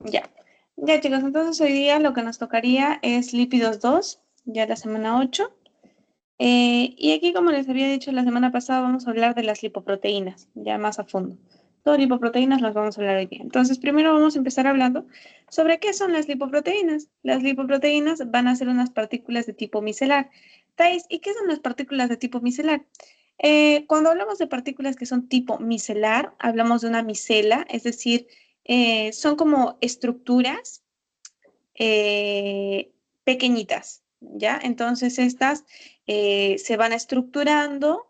Ya. Ya, chicos, entonces hoy día lo que nos tocaría es lípidos 2, ya la semana 8. Y aquí, como les había dicho la semana pasada, vamos a hablar de las lipoproteínas, ya más a fondo. Todas lipoproteínas las vamos a hablar hoy día. Entonces, primero vamos a empezar hablando sobre qué son las lipoproteínas. Las lipoproteínas van a ser unas partículas de tipo micelar. Thais, ¿y qué son las partículas de tipo micelar? Cuando hablamos de partículas que son tipo micelar, hablamos de una micela, es decir, son como estructuras pequeñitas, ¿ya? Entonces estas se van estructurando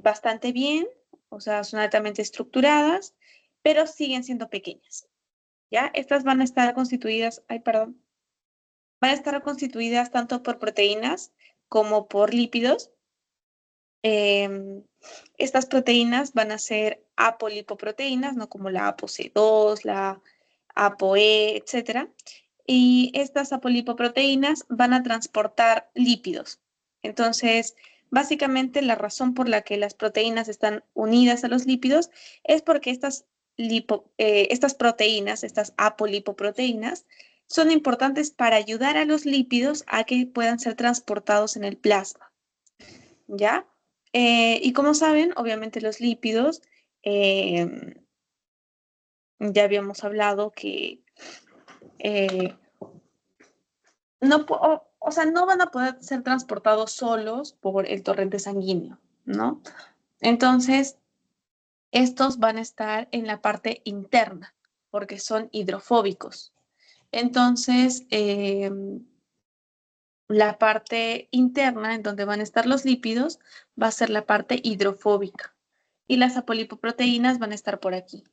bastante bien, o sea, son altamente estructuradas, pero siguen siendo pequeñas, ¿ya? Estas van a estar constituidas, ay, perdón, van a estar constituidas tanto por proteínas como por lípidos. Em, Estas proteínas van a ser apolipoproteínas, no como la ApoC2, la ApoE, etcétera. Y estas apolipoproteínas van a transportar lípidos. Entonces, básicamente la razón por la que las proteínas están unidas a los lípidos es porque estas proteínas, estas apolipoproteínas, son importantes para ayudar a los lípidos a que puedan ser transportados en el plasma, ¿ya? Y como saben, obviamente los lípidos, eh, ya habíamos hablado que eh, o sea, no van a poder ser transportados solos por el torrente sanguíneo, ¿no? Entonces, estos van a estar en la parte interna, porque son hidrofóbicos. Entonces, la parte interna, en donde van a estar los lípidos, va a ser la parte hidrofóbica. Y las apolipoproteínas van a estar por aquí,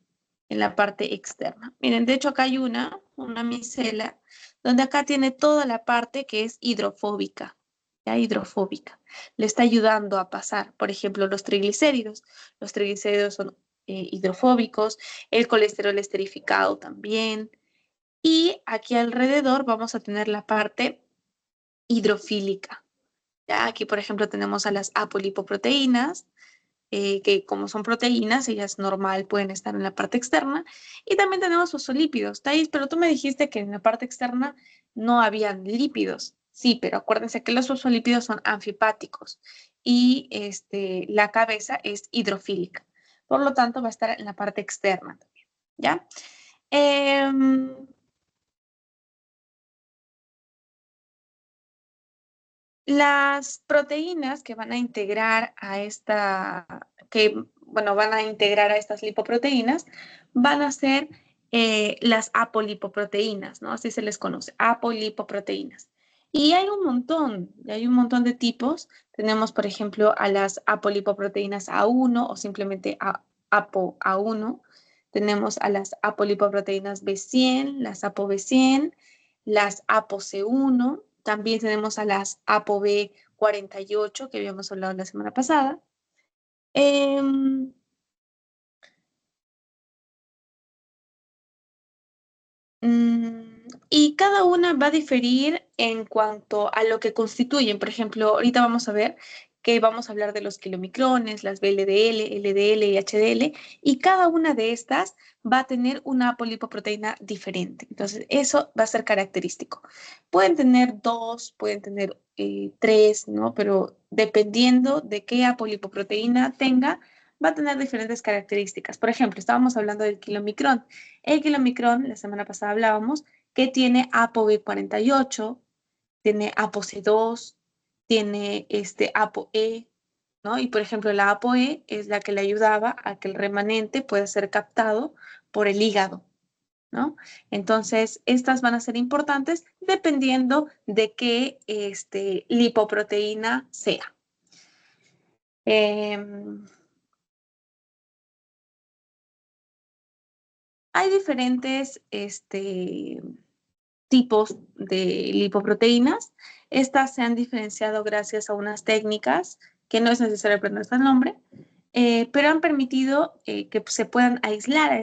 en la parte externa. Miren, de hecho acá hay una micela, donde acá tiene toda la parte que es hidrofóbica, ya hidrofóbica. Le está ayudando a pasar, por ejemplo, los triglicéridos. Los triglicéridos son hidrofóbicos, el colesterol esterificado también. Y aquí alrededor vamos a tener la parte hidrofílica. Ya aquí, por ejemplo, tenemos a las apolipoproteínas, que como son proteínas, ellas normal pueden estar en la parte externa. Y también tenemos fosfolípidos, Thais, pero tú me dijiste que en la parte externa no habían lípidos. Sí, pero acuérdense que los fosfolípidos son anfipáticos y la cabeza es hidrofílica. Por lo tanto, va a estar en la parte externa también, ¿ya? Em, Las proteínas que van a integrar a bueno, van a integrar a estas lipoproteínas, van a ser las apolipoproteínas, ¿no? Así se les conoce, apolipoproteínas. Y hay un montón de tipos. Tenemos, por ejemplo, a las apolipoproteínas A1 o simplemente ApoA1. Tenemos a las apolipoproteínas B100, las ApoB100, las ApoC1. También tenemos a las ApoB48 que habíamos hablado la semana pasada. Em, y cada una va a diferir en cuanto a lo que constituyen. Por ejemplo, ahorita vamos a ver que vamos a hablar de los kilomicrones, las VLDL, LDL y HDL, y cada una de estas va a tener una polipoproteína diferente. Entonces, eso va a ser característico. Pueden tener dos, pueden tener tres, ¿no? Pero dependiendo de qué apolipoproteína tenga, va a tener diferentes características. Por ejemplo, estábamos hablando del kilomicrón. El kilomicrón, la semana pasada hablábamos, que tiene ApoB48, tiene ApoC2, tiene ApoE, ¿no? Y por ejemplo, la ApoE es la que le ayudaba a que el remanente pueda ser captado por el hígado, ¿no? Entonces, estas van a ser importantes dependiendo de qué lipoproteína sea. Em, Hay diferentes tipos de lipoproteínas. Estas se han diferenciado gracias a unas técnicas que no es necesario aprender el nombre, pero han permitido que se puedan aislar a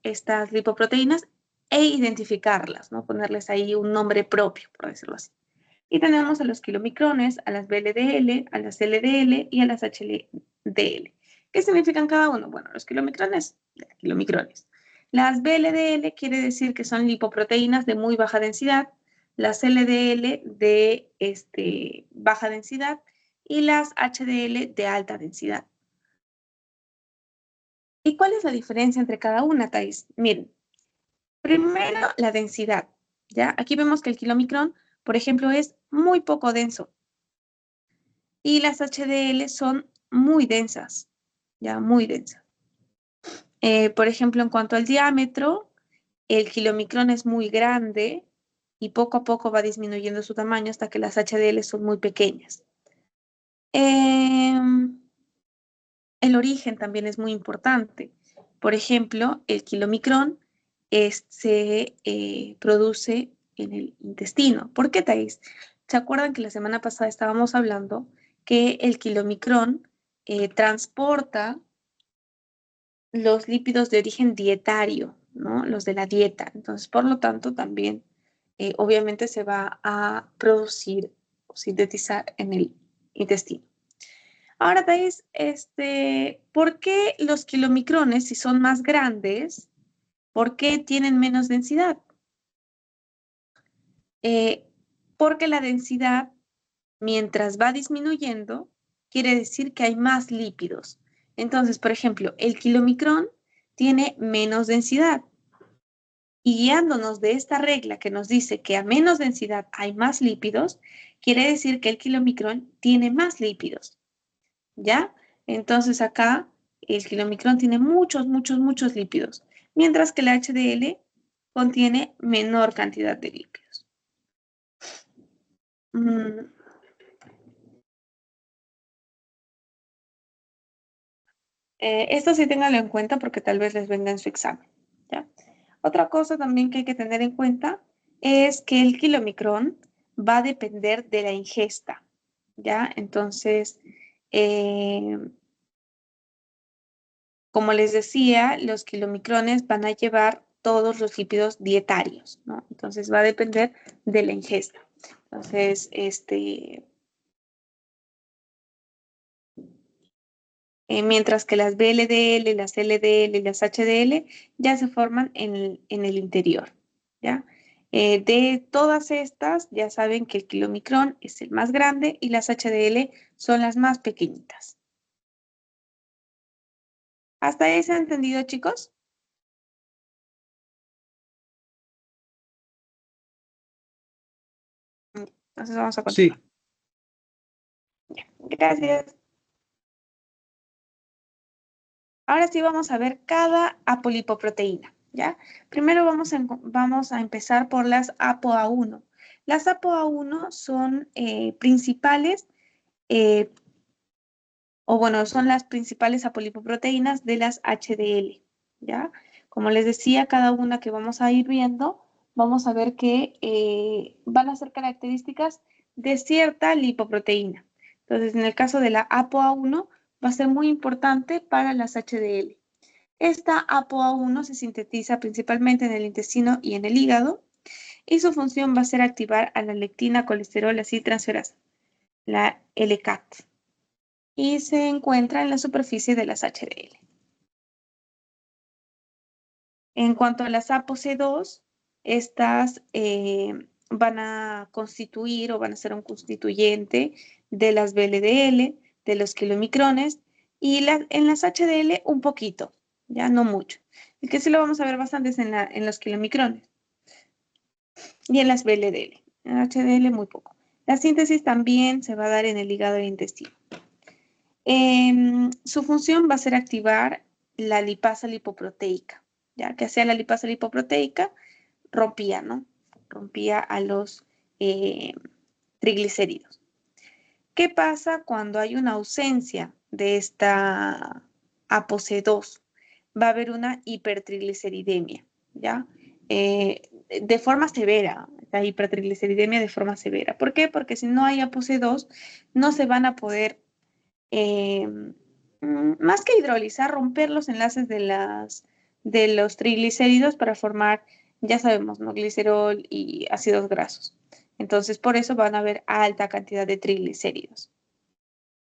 estas lipoproteínas e identificarlas, ¿no? Ponerles ahí un nombre propio, por decirlo así. Y tenemos a los kilomicrones, a las VLDL, a las LDL y a las HDL. ¿Qué significan cada uno? Bueno, los kilomicrones, kilomicrones. Las VLDL quiere decir que son lipoproteínas de muy baja densidad, las LDL de baja densidad y las HDL de alta densidad. ¿Y cuál es la diferencia entre cada una, Thais? Miren, primero la densidad, ¿ya? Aquí vemos que el kilomicrón, por ejemplo, es muy poco denso y las HDL son muy densas, ¿ya? Muy densas. Por ejemplo, en cuanto al diámetro, el kilomicrón es muy grande y poco a poco va disminuyendo su tamaño hasta que las HDL son muy pequeñas. El origen también es muy importante. Por ejemplo, el kilomicrón se produce en el intestino. ¿Por qué, Thais? ¿Se acuerdan que la semana pasada estábamos hablando que el kilomicrón transporta los lípidos de origen dietario, ¿no? Los de la dieta. Entonces, por lo tanto, también obviamente se va a producir o sintetizar en el intestino. Ahora, Thais, ¿por qué los kilomicrones, si son más grandes, por qué tienen menos densidad? Eh, Porque la densidad, mientras va disminuyendo, quiere decir que hay más lípidos. Entonces, por ejemplo, el kilomicrón tiene menos densidad. Y guiándonos de esta regla que nos dice que a menos densidad hay más lípidos, quiere decir que el kilomicrón tiene más lípidos, ¿ya? Entonces acá el kilomicrón tiene muchos, muchos, muchos lípidos, mientras que el HDL contiene menor cantidad de lípidos. Mm, Esto sí ténganlo en cuenta porque tal vez les venga en su examen, ¿ya? Otra cosa también que hay que tener en cuenta es que el kilomicrón va a depender de la ingesta, ¿ya? Entonces, eh, como les decía, los kilomicrones van a llevar todos los lípidos dietarios, ¿no? Entonces va a depender de la ingesta. Entonces, mientras que las VLDL, las LDL y las HDL ya se forman en el interior, ¿ya? De todas estas, ya saben que el kilomicrón es el más grande y las HDL son las más pequeñitas. ¿Hasta ahí se ha entendido, chicos? Entonces vamos a continuar. Sí, Gracias. Ahora sí vamos a ver cada apolipoproteína, ¿ya? Primero vamos a empezar por las ApoA1. Las ApoA1 son principales, eh, o bueno, son las principales apolipoproteínas de las HDL, ¿ya? Como les decía, cada una que vamos a ir viendo, vamos a ver que van a ser características de cierta lipoproteína. Entonces, en el caso de la ApoA1, va a ser muy importante para las HDL. Esta ApoA1 se sintetiza principalmente en el intestino y en el hígado y su función va a ser activar a la lectina, colesterol, ácido transferasa, la LCAT, y se encuentra en la superficie de las HDL. En cuanto a las ApoC2, estas van a constituir o van a ser un constituyente de las VLDL, de los kilomicrones y en las HDL un poquito, ya no mucho. El que sí lo vamos a ver bastante es en los kilomicrones y en las VLDL. En HDL muy poco. La síntesis también se va a dar en el hígado e intestino. Su función va a ser activar la lipasa lipoproteica, ya que hacía la lipasa lipoproteica, rompía, ¿no? Rompía a los triglicéridos. ¿Qué pasa cuando hay una ausencia de esta ApoC2? Va a haber una hipertrigliceridemia, ¿ya? De forma severa, la hipertrigliceridemia de forma severa. ¿Por qué? Porque si no hay ApoC2, no se van a poder, eh, más que hidrolizar, romper los enlaces de los triglicéridos para formar, ya sabemos, ¿no? Glicerol y ácidos grasos. Entonces, por eso van a haber alta cantidad de triglicéridos.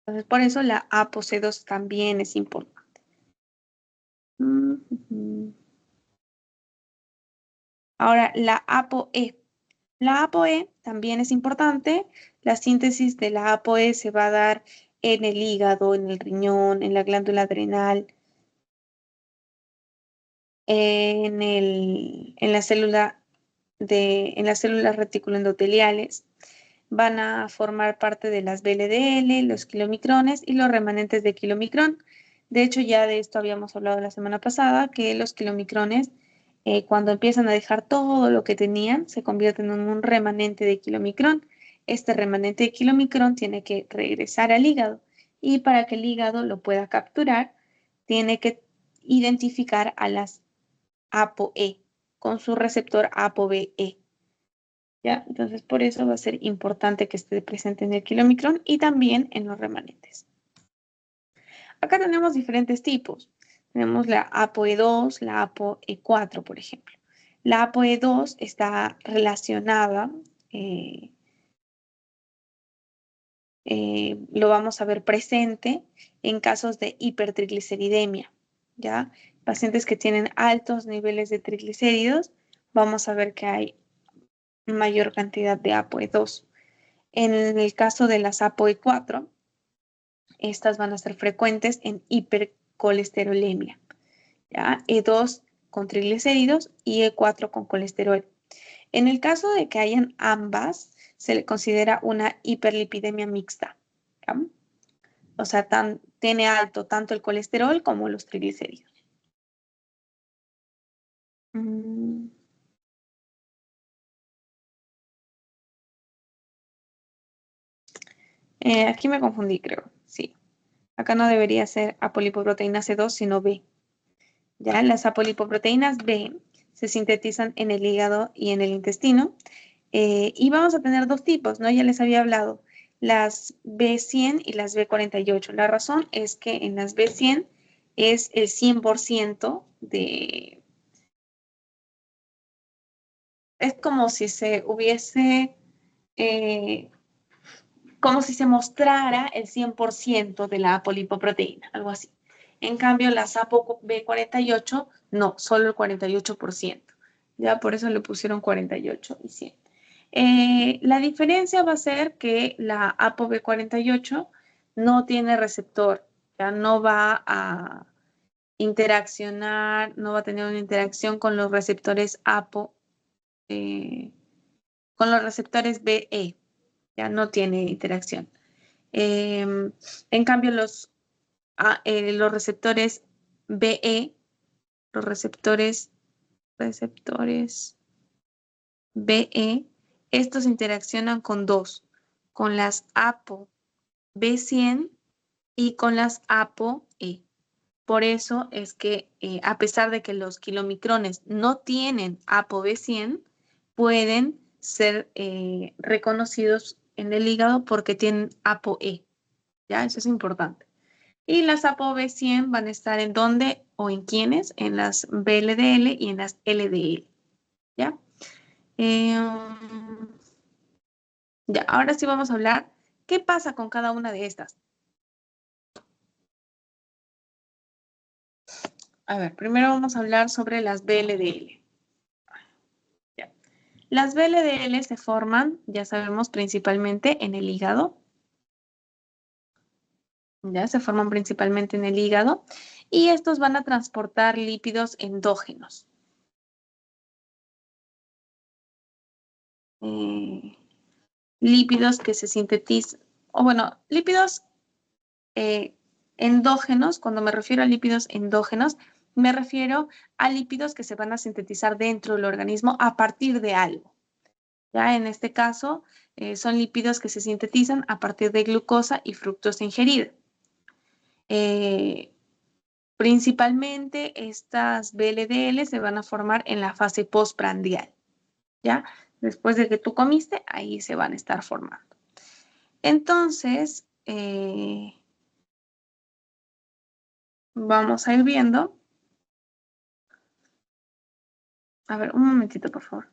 Entonces, por eso la ApoC2 también es importante. Ahora, la ApoE. La ApoE también es importante. La síntesis de la ApoE se va a dar en el hígado, en el riñón, en la glándula adrenal, en la célula en las células reticuloendoteliales. Van a formar parte de las VLDL, los kilomicrones y los remanentes de kilomicrón. De hecho, ya de esto habíamos hablado la semana pasada, que los kilomicrones, cuando empiezan a dejar todo lo que tenían, se convierten en un remanente de kilomicrón. Este remanente de kilomicrón tiene que regresar al hígado y para que el hígado lo pueda capturar, tiene que identificar a las ApoE con su receptor ApoBe. ¿Ya? Entonces, por eso va a ser importante que esté presente en el kilomicrón y también en los remanentes. Acá tenemos diferentes tipos. Tenemos la ApoE2, la ApoE4, por ejemplo. La ApoE2 está relacionada, eh, lo vamos a ver presente en casos de hipertrigliceridemia, ¿ya? Pacientes que tienen altos niveles de triglicéridos, vamos a ver que hay mayor cantidad de ApoE2. En el caso de las ApoE4, estas van a ser frecuentes en hipercolesterolemia, ¿ya? E2 con triglicéridos y E4 con colesterol. En el caso de que hayan ambas, se le considera una hiperlipidemia mixta, ¿ya? O sea, tiene alto tanto el colesterol como los triglicéridos. Mm, aquí me confundí, creo. Sí. Acá no debería ser apolipoproteína C2, sino B. Ya las apolipoproteínas B se sintetizan en el hígado y en el intestino. Y vamos a tener dos tipos, ¿no? Ya les había hablado, las B100 y las B48. La razón es que en las B100 es el 100% de... Es como si se hubiese... eh, como si se mostrara el 100% de la apolipoproteína, algo así. En cambio, las ApoB48, no, solo el 48%. Ya por eso le pusieron 48 y 100. La diferencia va a ser que la ApoB48 no tiene receptor, ya no va a interaccionar, no va a tener una interacción con los receptores eh, con los receptores BE, ya no tiene interacción. En cambio, los receptores BE, los receptores BE, estos interaccionan con dos, con las APO B100 y con las APO-E. Por eso es que a pesar de que los kilomicrones no tienen ApoB100, pueden ser reconocidos en el hígado porque tienen ApoE. ¿Ya? Eso es importante. Y las ApoB100 van a estar en dónde o en quiénes, en las VLDL y en las LDL. ¿Ya? Eh, ya, ahora sí vamos a hablar qué pasa con cada una de estas. A ver, primero vamos a hablar sobre las VLDL. Ya. Las VLDL se forman, ya sabemos, principalmente en el hígado. Ya se forman principalmente en el hígado y estos van a transportar lípidos endógenos. Eh, lípidos que se sintetizan, o bueno, lípidos eh, endógenos, cuando me refiero a lípidos endógenos, me refiero a lípidos que se van a sintetizar dentro del organismo a partir de algo. Ya en este caso, son lípidos que se sintetizan a partir de glucosa y fructosa ingerida. Principalmente estas VLDL se van a formar en la fase postprandial, ¿ya? Después de que tú comiste, ahí se van a estar formando. Entonces, vamos a ir viendo. A ver, un momentito, por favor.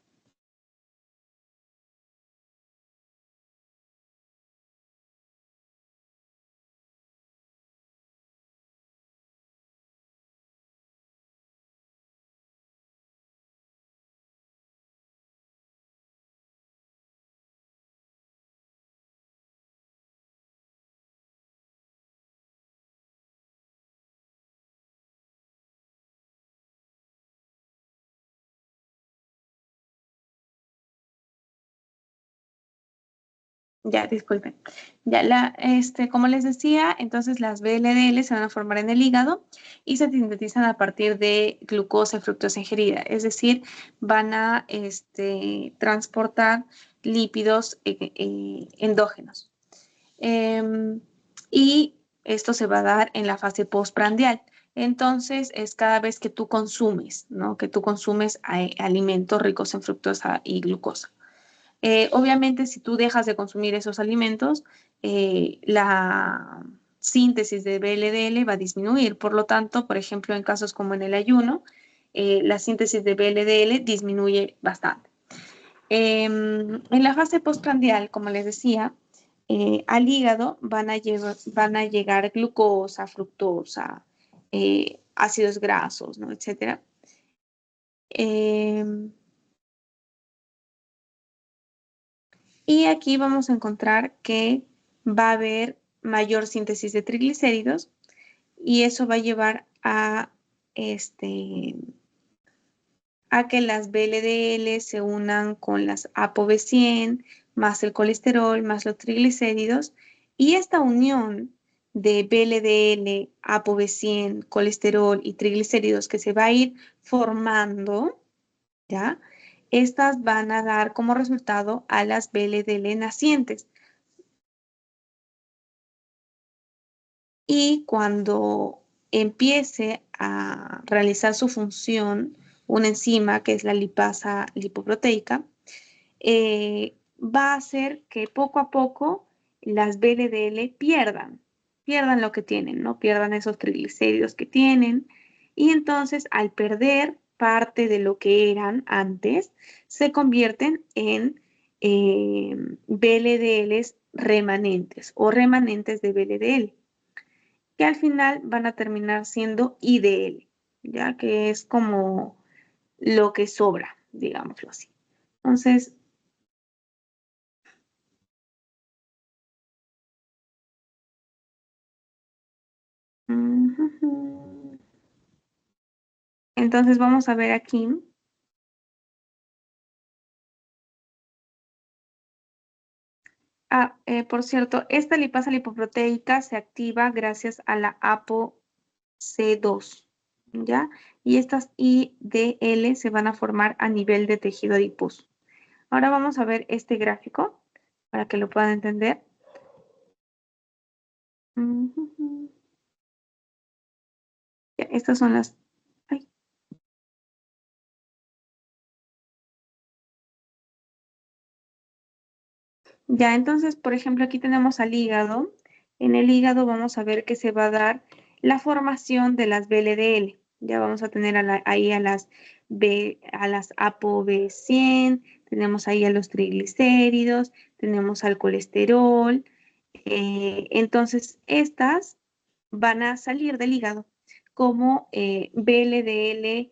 Ya, disculpen. Ya, como les decía, entonces las VLDL se van a formar en el hígado y se sintetizan a partir de glucosa y fructosa ingerida. Es decir, van a transportar lípidos endógenos. Em, y esto se va a dar en la fase postprandial. Entonces, es cada vez que tú consumes, ¿no? Que tú consumes alimentos ricos en fructosa y glucosa. Obviamente, si tú dejas de consumir esos alimentos, la síntesis de BLDL va a disminuir. Por lo tanto, por ejemplo, en casos como en el ayuno, la síntesis de BLDL disminuye bastante. En la fase postprandial, como les decía, al hígado van a llegar glucosa, fructosa, ácidos grasos, ¿no? Etcétera. Y aquí vamos a encontrar que va a haber mayor síntesis de triglicéridos y eso va a llevar a que las VLDL se unan con las ApoB100, más el colesterol, más los triglicéridos, y esta unión de VLDL, ApoB100, colesterol y triglicéridos que se va a ir formando, ¿ya? Estas van a dar como resultado a las VLDL nacientes. Y cuando empiece a realizar su función, una enzima que es la lipasa lipoproteica, va a hacer que poco a poco las VLDL pierdan lo que tienen, ¿no? Pierdan esos triglicéridos que tienen. Y entonces, al perder parte de lo que eran antes, se convierten en VLDLs remanentes o remanentes de VLDL, que al final van a terminar siendo IDL, ya que es como lo que sobra, digámoslo así. Entonces, entonces vamos a ver aquí. Por cierto, esta lipasa lipoproteica se activa gracias a la ApoC2, ¿ya? Y estas IDL se van a formar a nivel de tejido adiposo. Ahora vamos a ver este gráfico para que lo puedan entender. Ya, estas son las... ay. Ya, entonces, por ejemplo, aquí tenemos al hígado. En el hígado vamos a ver que se va a dar la formación de las VLDL. Ya vamos a tener ahí a las ApoB100, tenemos ahí a los triglicéridos, tenemos al colesterol. Entonces, estas van a salir del hígado como VLDL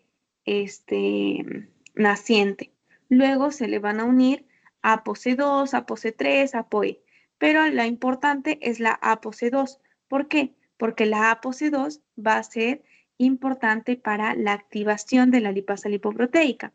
naciente. Luego se le van a unir ApoC2, ApoC3, ApoE. Pero la importante es la ApoC2. ¿Por qué? Porque la ApoC2 va a ser importante para la activación de la lipasa lipoproteica.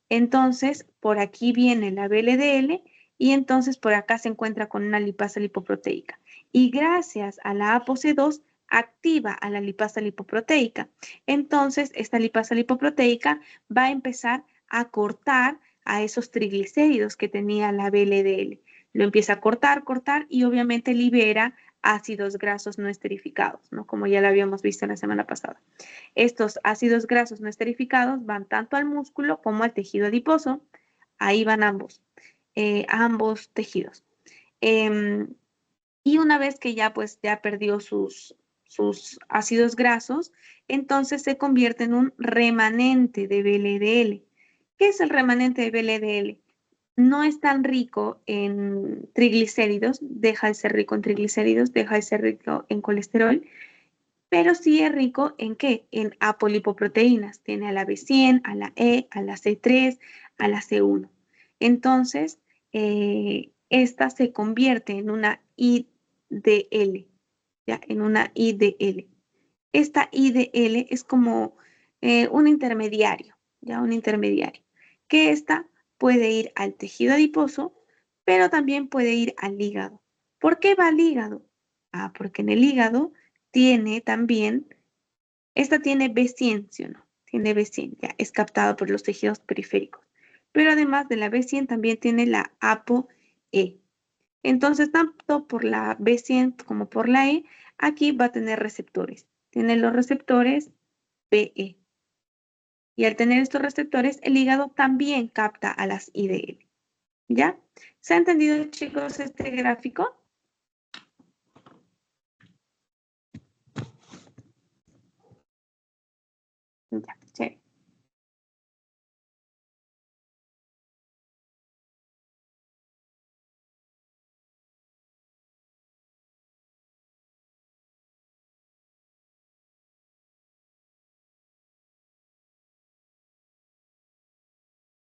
Entonces, por aquí viene la VLDL y entonces por acá se encuentra con una lipasa lipoproteica. Y gracias a la ApoC2 activa a la lipasa lipoproteica. Entonces, esta lipasa lipoproteica va a empezar a cortar a esos triglicéridos que tenía la VLDL. Lo empieza a cortar, cortar y obviamente libera ácidos grasos no esterificados, ¿no? Como ya lo habíamos visto la semana pasada. Estos ácidos grasos no esterificados van tanto al músculo como al tejido adiposo. Ahí van ambos tejidos. Y una vez que ya pues ya perdió sus ácidos grasos, entonces se convierte en un remanente de VLDL. ¿Qué es el remanente de VLDL? No es tan rico en triglicéridos, deja de ser rico en triglicéridos, deja de ser rico en colesterol, pero sí es rico en ¿qué? En apolipoproteínas. Tiene a la B100, a la E, a la C3, a la C1. Entonces, esta se convierte en una IDL, ¿ya? En una IDL. Esta IDL es como un intermediario, ¿ya? Un intermediario. Que esta puede ir al tejido adiposo pero también puede ir al hígado. ¿Por qué va al hígado? Ah, porque en el hígado tiene también, esta tiene B100, ¿sí o no? Tiene B100, ya es captado por los tejidos periféricos. Pero además de la B100 también tiene la ApoE. Entonces, tanto por la B100 como por la E, aquí va a tener receptores. Tiene los receptores BE. Y al tener estos receptores, el hígado también capta a las IDL. ¿Ya? ¿Se ha entendido, chicos, este gráfico? Ya, sí.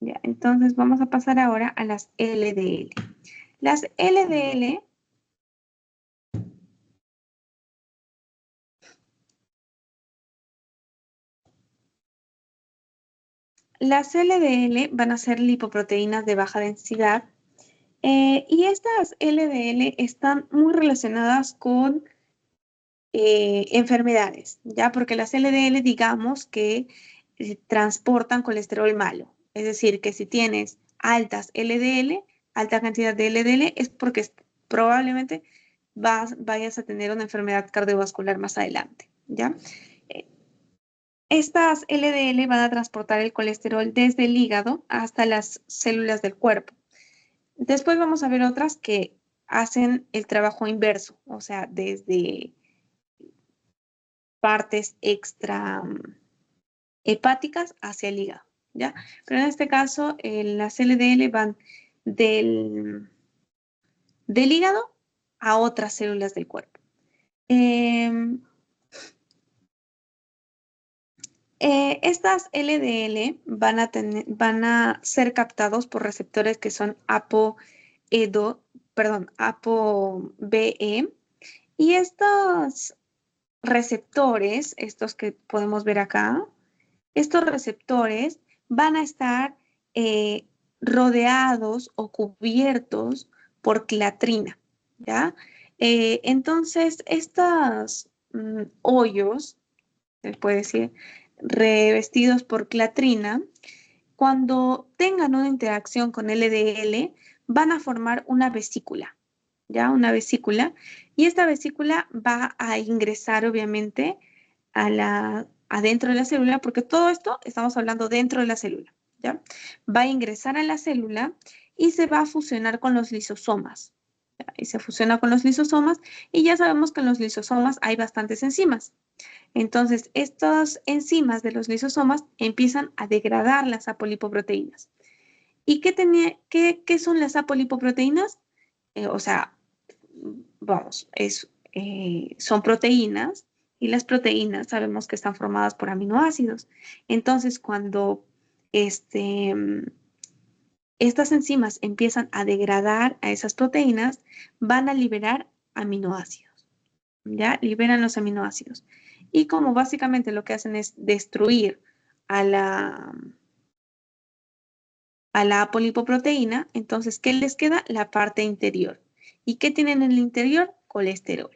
Ya, entonces vamos a pasar ahora a las LDL. Las LDL Las LDL van a ser lipoproteínas de baja densidad y estas LDL están muy relacionadas con enfermedades, ¿ya? Porque las LDL, digamos que transportan colesterol malo. Es decir, que si tienes altas LDL, alta cantidad de LDL, es porque probablemente vayas a tener una enfermedad cardiovascular más adelante, ¿ya? Eh, Estas LDL van a transportar el colesterol desde el hígado hasta las células del cuerpo. Después vamos a ver otras que hacen el trabajo inverso, o sea, desde partes extra hepáticas hacia el hígado, ¿ya? Pero en este caso, las LDL van del, del hígado a otras células del cuerpo. Eh, Estas LDL van a ser captados por receptores que son ApoBE, y estos receptores, estos que podemos ver acá, estos receptores van a estar eh, rodeados o cubiertos por clatrina, ¿ya? Entonces, estos hoyos, se puede decir, revestidos por clatrina, cuando tengan una interacción con LDL, van a formar una vesícula, ¿ya? Una vesícula. Y esta vesícula va a ingresar, obviamente, adentro de la célula, porque todo esto estamos hablando dentro de la célula, ¿ya? Va a ingresar a la célula y se va a fusionar con los lisosomas. ¿Ya? Y se fusiona con los lisosomas y ya sabemos que en los lisosomas hay bastantes enzimas. Entonces, estas enzimas de los lisosomas empiezan a degradar las apolipoproteínas. ¿Y qué son las apolipoproteínas? O sea, vamos, son proteínas y las proteínas sabemos que están formadas por aminoácidos. Entonces, cuando este, estas enzimas empiezan a degradar a esas proteínas, van a liberar aminoácidos, ¿ya? Liberan los aminoácidos. Y como básicamente lo que hacen es destruir a la apolipoproteína, entonces, ¿qué les queda? La parte interior. ¿Y qué tienen en el interior? Colesterol.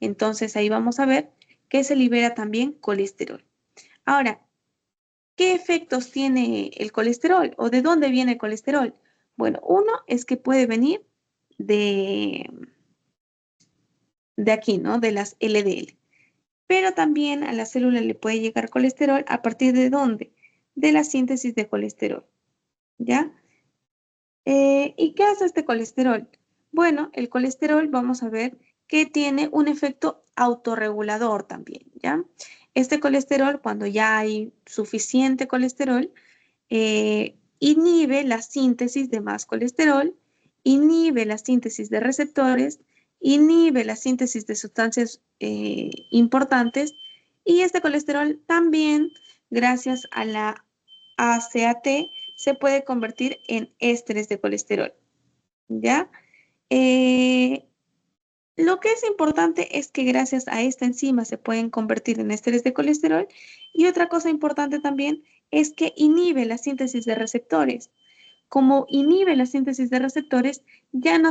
Entonces, ahí vamos a ver que se libera también colesterol. Ahora, ¿qué efectos tiene el colesterol o de dónde viene el colesterol? Bueno, uno es que puede venir de, de aquí, ¿no? De las LDL. Pero también a la célula le puede llegar colesterol a partir de dónde? De la síntesis de colesterol, ¿ya? ¿Y qué hace este colesterol? Bueno, el colesterol vamos a ver que tiene un efecto autorregulador también, ¿ya? Este colesterol, cuando ya hay suficiente colesterol, inhibe la síntesis de más colesterol, inhibe la síntesis de receptores, inhibe la síntesis de sustancias importantes, y este colesterol también, gracias a la ACAT, se puede convertir en ésteres de colesterol, ¿ya? Eh, lo que es importante es que gracias a esta enzima se pueden convertir en ésteres de colesterol, y otra cosa importante también es que inhibe la síntesis de receptores. como inhibe la síntesis de receptores, ya no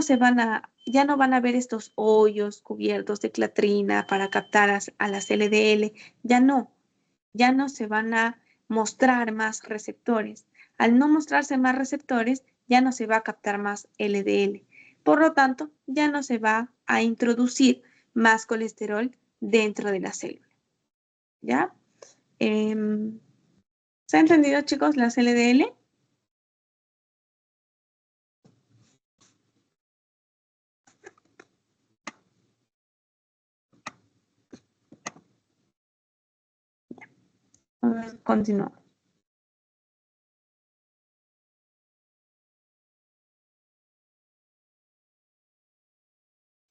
van a ver estos hoyos cubiertos de clatrina para captar a las LDL, ya no se van a mostrar más receptores. Al no mostrarse más receptores, ya no se va a captar más LDL. Por lo tanto, ya no se va a introducir más colesterol dentro de la célula. ¿Ya? ¿Se ha entendido, chicos, las LDL? Continuamos.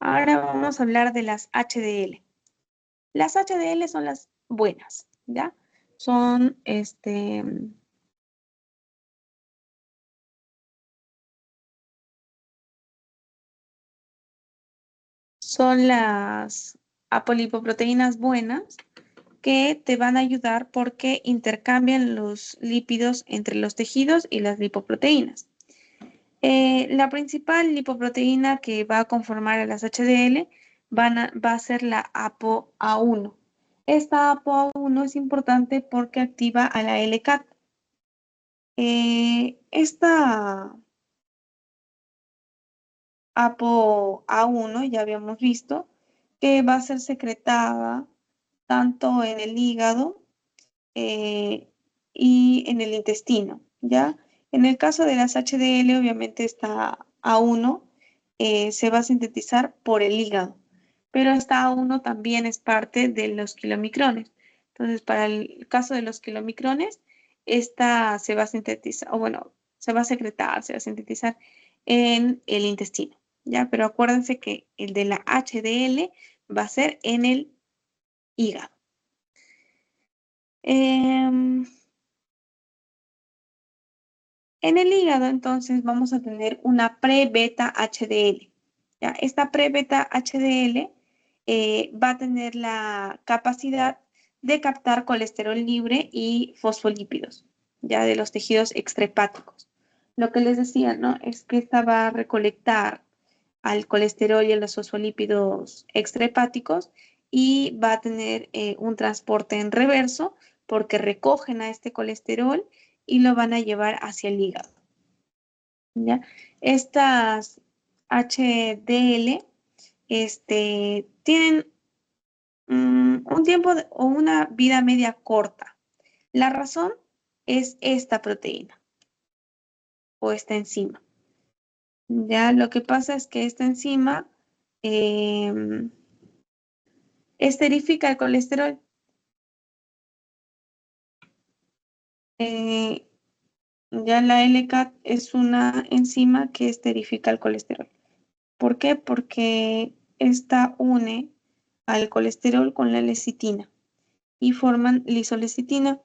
Ahora vamos a hablar de las HDL. Las HDL son las buenas, ¿ya? Son, son las apolipoproteínas buenas que te van a ayudar porque intercambian los lípidos entre los tejidos y las lipoproteínas. La principal lipoproteína que va a conformar a las HDL va a ser la ApoA1. Esta ApoA1 es importante porque activa a la LCAT. Esta ApoA1 ya habíamos visto que va a ser secretada tanto en el hígado y en el intestino, ¿ya? En el caso de las HDL, obviamente esta A1 se va a sintetizar por el hígado, pero esta A1 también es parte de los kilomicrones. Entonces, para el caso de los kilomicrones, esta se va a sintetizar, o bueno, se va a secretar, se va a sintetizar en el intestino, ¿ya? Pero acuérdense que el de la HDL va a ser en el hígado. En el hígado, entonces, vamos a tener una pre-beta HDL. ¿Ya? Esta pre-beta HDL va a tener la capacidad de captar colesterol libre y fosfolípidos, ya de los tejidos extrahepáticos. Lo que les decía, ¿no? Es que esta va a recolectar al colesterol y a los fosfolípidos extrahepáticos y va a tener un transporte en reverso porque recogen a este colesterol y lo van a llevar hacia el hígado. ¿Ya? Estas HDL tienen un tiempo o una vida media corta. La razón es esta proteína o esta enzima. Ya lo que pasa es que esta enzima esterifica el colesterol. Eh, ya la LCAT es una enzima que esterifica el colesterol. ¿Por qué? Porque esta une al colesterol con la lecitina y forman lisolecitina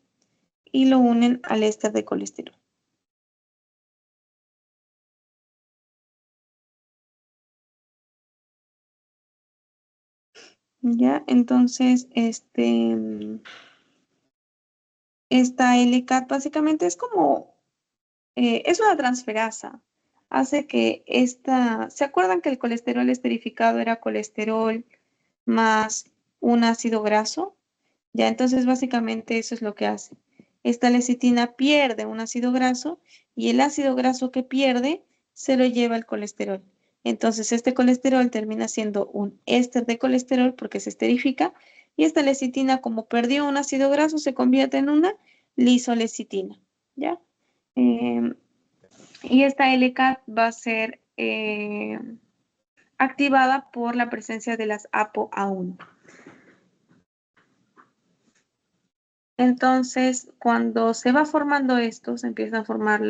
y lo unen al éster de colesterol. ¿Ya? Entonces, esta LCAT básicamente es como, es una transferasa. Hace que ¿se acuerdan que el colesterol esterificado era colesterol más un ácido graso? Ya, entonces básicamente eso es lo que hace. Esta lecitina pierde un ácido graso y el ácido graso que pierde se lo lleva el colesterol. Entonces este colesterol termina siendo un éster de colesterol porque se esterifica y esta lecitina como perdió un ácido graso se convierte en una lisolecitina. ¿Ya? Y esta LCAT va a ser activada por la presencia de las ApoA1. Entonces, cuando se va formando esto, se empiezan a formar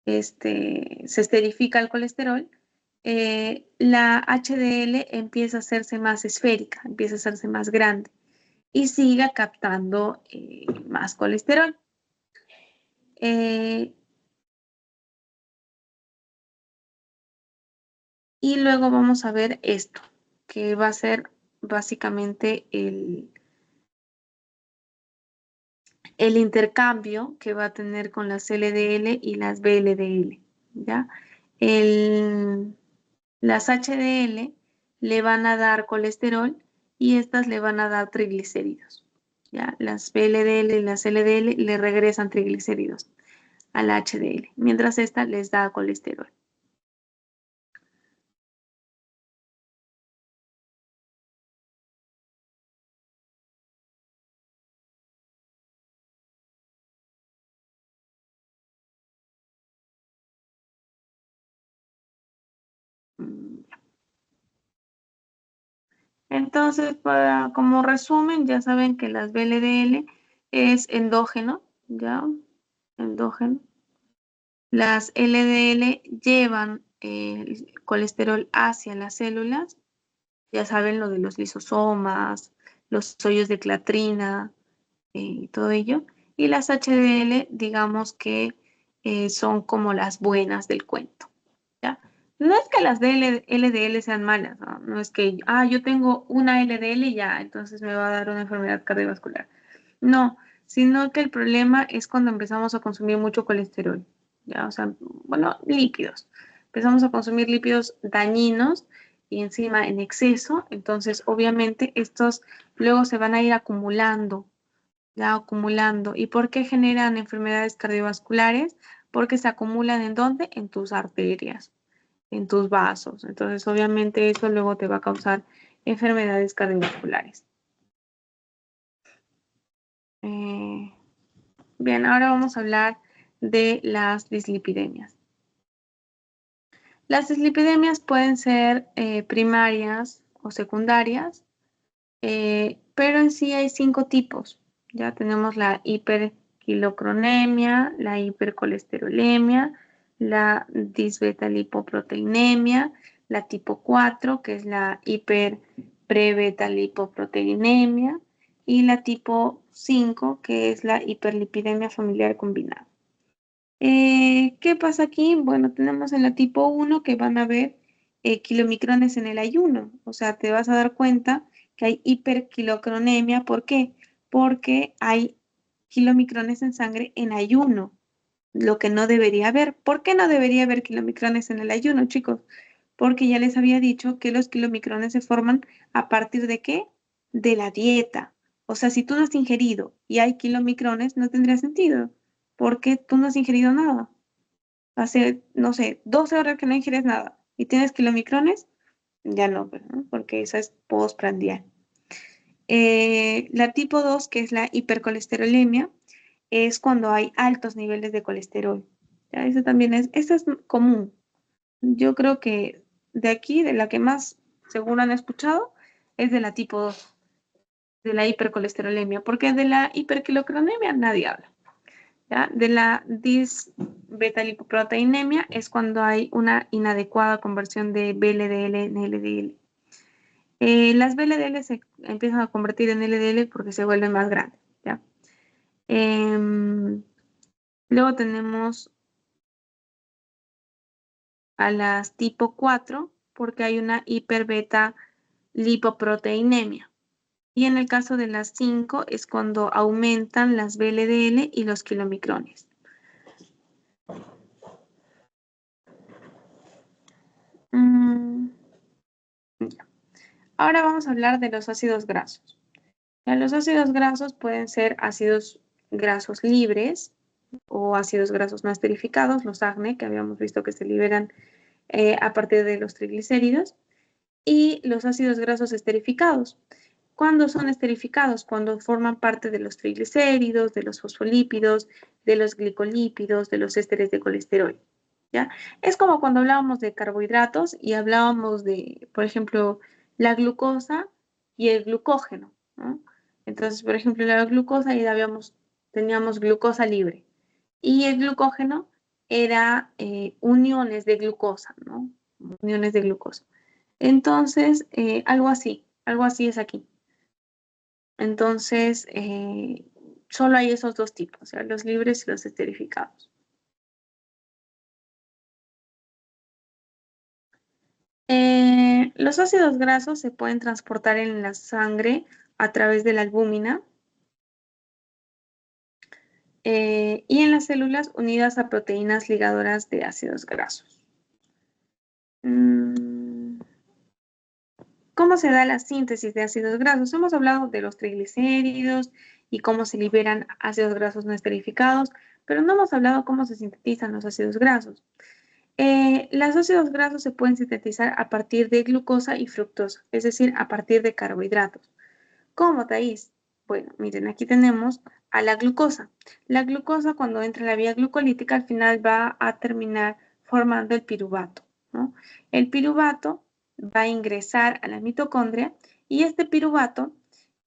se esterifica el colesterol, la HDL empieza a hacerse más esférica, empieza a hacerse más grande y sigue captando más colesterol. Eh, y luego vamos a ver esto, que va a ser básicamente el intercambio que va a tener con las LDL y las VLDL, ¿ya? El, las HDL le van a dar colesterol y estas le van a dar triglicéridos, ¿ya? Las VLDL y las LDL le regresan triglicéridos a la HDL, mientras esta les da colesterol. Mm, Entonces, como resumen, ya saben que las VLDL es endógeno, ¿ya? Endógeno. Las LDL llevan el colesterol hacia las células, ya saben lo de los lisosomas, los hoyos de clatrina y todo ello. Y las HDL, digamos que son como las buenas del cuento, ¿ya? No es que las LDL sean malas, ¿no? No es que, yo tengo una LDL y ya, entonces me va a dar una enfermedad cardiovascular. No, sino que el problema es cuando empezamos a consumir mucho colesterol, ¿ya? O sea, bueno, lípidos. Empezamos a consumir lípidos dañinos y encima en exceso, entonces obviamente estos luego se van a ir acumulando, ya acumulando. ¿Y por qué generan enfermedades cardiovasculares? Porque se acumulan ¿en dónde? En tus arterias, en tus vasos. Entonces obviamente eso luego te va a causar enfermedades cardiovasculares. Eh, Bien, ahora vamos a hablar de las dislipidemias. Las dislipidemias pueden ser primarias o secundarias, pero en sí hay 5 tipos. Ya tenemos la hiperquilocronemia, la hipercolesterolemia, la disbetalipoproteinemia, la tipo 4, que es la hiperprebetalipopproteinemia, y la tipo 5, que es la hiperlipidemia familiar combinada. ¿Qué pasa aquí? Bueno, tenemos en la tipo 1 que van a haber kilomicrones en el ayuno. O sea, te vas a dar cuenta que hay hiperquilocronemia. ¿Por qué? Porque hay kilomicrones en sangre en ayuno, lo que no debería haber. ¿Por qué no debería haber kilomicrones en el ayuno, chicos? Porque ya les había dicho que los kilomicrones se forman a partir de ¿qué? De la dieta. O sea, si tú no has ingerido y hay kilomicrones, no tendría sentido, porque tú no has ingerido nada. Hace, no sé, 12 horas que no ingieres nada y tienes kilomicrones, ya no, ¿verdad? Porque esa es postprandial. La tipo 2, que es la hipercolesterolemia, es cuando hay altos niveles de colesterol. Ya, eso también eso es común. Yo creo que de aquí, de la que más seguro han escuchado, es de la tipo 2, de la hipercolesterolemia, porque de la hiperquilocronemia nadie habla. ¿Ya? De la disbetalipoproteinemia es cuando hay una inadecuada conversión de VLDL en LDL. Las VLDL se empiezan a convertir en LDL porque se vuelven más grandes, ¿ya? Luego tenemos a las tipo 4 porque hay una hiperbeta lipoproteinemia. Y en el caso de las 5 es cuando aumentan las VLDL y los kilomicrones. Mm, Ahora vamos a hablar de los ácidos grasos. Los ácidos grasos pueden ser ácidos grasos libres o ácidos grasos no esterificados, los AGNE, que habíamos visto que se liberan a partir de los triglicéridos, y los ácidos grasos esterificados. ¿Cuándo son esterificados? Cuando forman parte de los triglicéridos, de los fosfolípidos, de los glicolípidos, de los ésteres de colesterol. ¿Ya? Es como cuando hablábamos de carbohidratos y hablábamos de, por ejemplo, la glucosa y el glucógeno, ¿no? Entonces, por ejemplo, la glucosa ya teníamos glucosa libre y el glucógeno era uniones de glucosa, ¿no? Uniones de glucosa. Entonces, algo así es aquí. Entonces, solo hay esos 2 tipos, o sea, los libres y los esterificados. Los ácidos grasos se pueden transportar en la sangre a través de la albúmina y en las células unidas a proteínas ligadoras de ácidos grasos. ¿Cómo se da la síntesis de ácidos grasos? Hemos hablado de los triglicéridos y cómo se liberan ácidos grasos no esterificados, pero no hemos hablado cómo se sintetizan los ácidos grasos. Los ácidos grasos se pueden sintetizar a partir de glucosa y fructosa, es decir, a partir de carbohidratos. ¿Cómo, Thais? Bueno, miren, aquí tenemos a la glucosa. La glucosa, cuando entra en la vía glucolítica, al final va a terminar formando el piruvato, ¿no? El piruvato va a ingresar a la mitocondria y este piruvato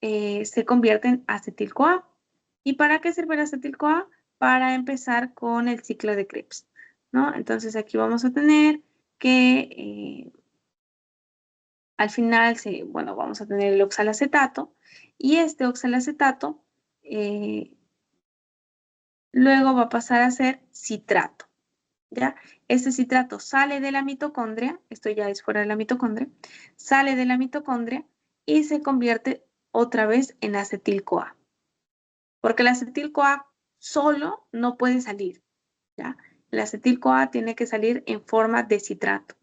se convierte en acetil-CoA. ¿Y para qué sirve el acetil-CoA? Para empezar con el ciclo de Krebs, ¿no? Entonces aquí vamos a tener que al final, bueno, vamos a tener el oxalacetato y este oxalacetato luego va a pasar a ser citrato, ¿ya? Este citrato sale de la mitocondria, esto ya es fuera de la mitocondria, sale de la mitocondria y se convierte otra vez en acetil-CoA, porque el acetil-CoA solo no puede salir, ¿ya? El acetil-CoA tiene que salir en forma de citrato.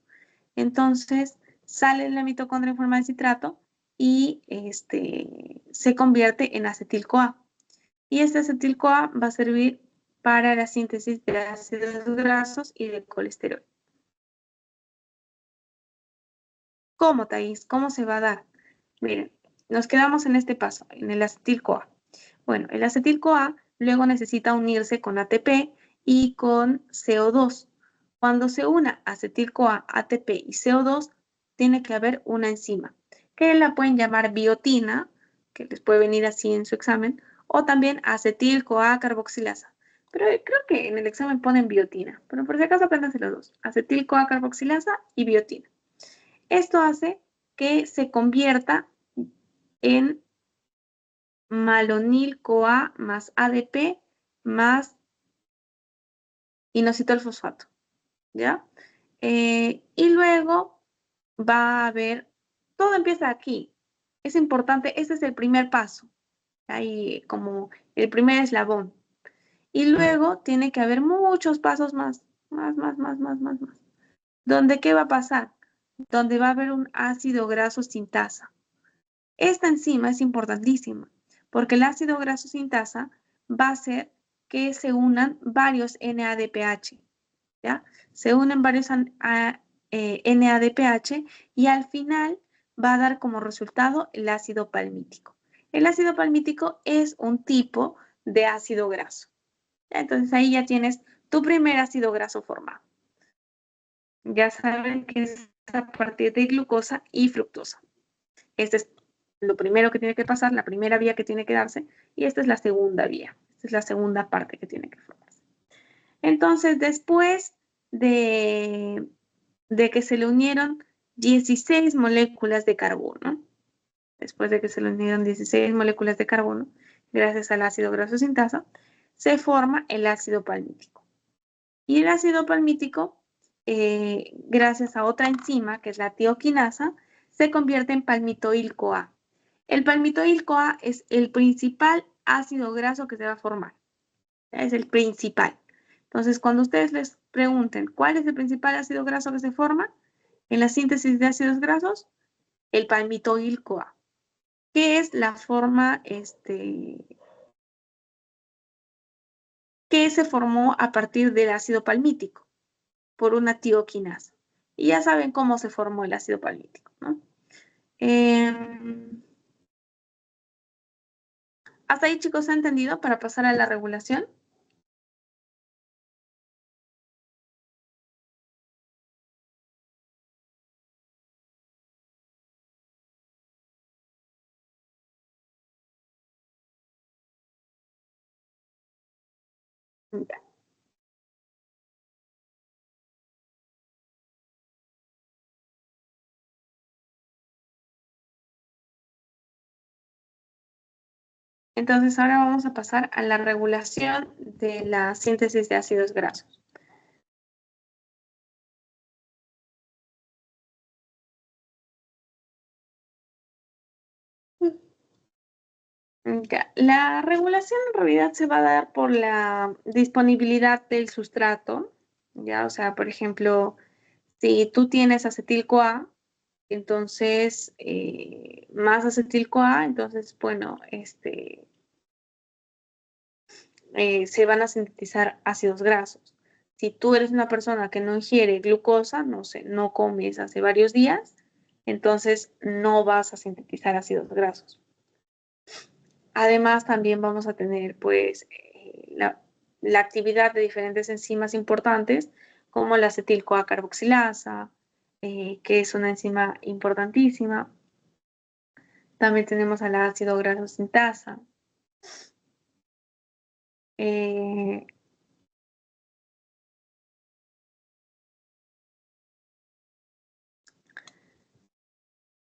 Entonces, sale la mitocondria en forma de citrato y se convierte en acetil-CoA. Y este acetil-CoA va a servir para la síntesis de ácidos grasos y de colesterol. ¿Cómo, Thais? ¿Cómo se va a dar? Miren, nos quedamos en este paso, en el acetil-CoA. Bueno, el acetil-CoA luego necesita unirse con ATP y con CO2. Cuando se una acetil-CoA, ATP y CO2, tiene que haber una enzima, que la pueden llamar biotina, que les puede venir así en su examen, o también acetil-CoA carboxilasa. Pero creo que en el examen ponen biotina, pero por si acaso apréndanse los dos, acetil-CoA carboxilasa y biotina. Esto hace que se convierta en malonil-CoA más ADP más inositol fosfato, ¿ya? Y luego va a haber, todo empieza aquí. Es importante, este es el primer paso, ahí como el primer eslabón. Y luego tiene que haber muchos pasos más. ¿Dónde qué va a pasar? Donde va a haber un ácido graso sintasa. Esta enzima es importantísima porque el ácido graso sintasa va a hacer que se unan varios NADPH, ¿ya? Se unen varios NADPH y al final va a dar como resultado el ácido palmítico. El ácido palmítico es un tipo de ácido graso. Entonces ahí ya tienes tu primer ácido graso formado. Ya saben que es a partir de glucosa y fructosa. Este es lo primero que tiene que pasar, la primera vía que tiene que darse, y esta es la segunda vía. Esta es la segunda parte que tiene que formarse. Entonces, después de que se le unieron 16 moléculas de carbono, después de que se le unieron 16 moléculas de carbono, gracias al ácido graso sintasa, se forma el ácido palmítico. Y el ácido palmítico, gracias a otra enzima, que es la tioquinasa, se convierte en palmitoil-CoA. El palmitoil-CoA es el principal ácido graso que se va a formar. Es el principal. Entonces, cuando ustedes les pregunten cuál es el principal ácido graso que se forma en la síntesis de ácidos grasos, el palmitoil-CoA, que es la forma que se formó a partir del ácido palmítico por una tioquinasa. Y ya saben cómo se formó el ácido palmítico, ¿no? ¿Hasta ahí, chicos, han entendido para pasar a la regulación? Ya. Entonces, ahora vamos a pasar a la regulación de la síntesis de ácidos grasos. Ya, la regulación en realidad se va a dar por la disponibilidad del sustrato, ya, o sea, por ejemplo, si tú tienes acetil-CoA, entonces más acetil-CoA, entonces, bueno, se van a sintetizar ácidos grasos. Si tú eres una persona que no ingiere glucosa, no sé, no comes hace varios días, entonces no vas a sintetizar ácidos grasos. Además, también vamos a tener pues la actividad de diferentes enzimas importantes como la acetil-CoA carboxilasa, que es una enzima importantísima. También tenemos al ácido graso sintasa.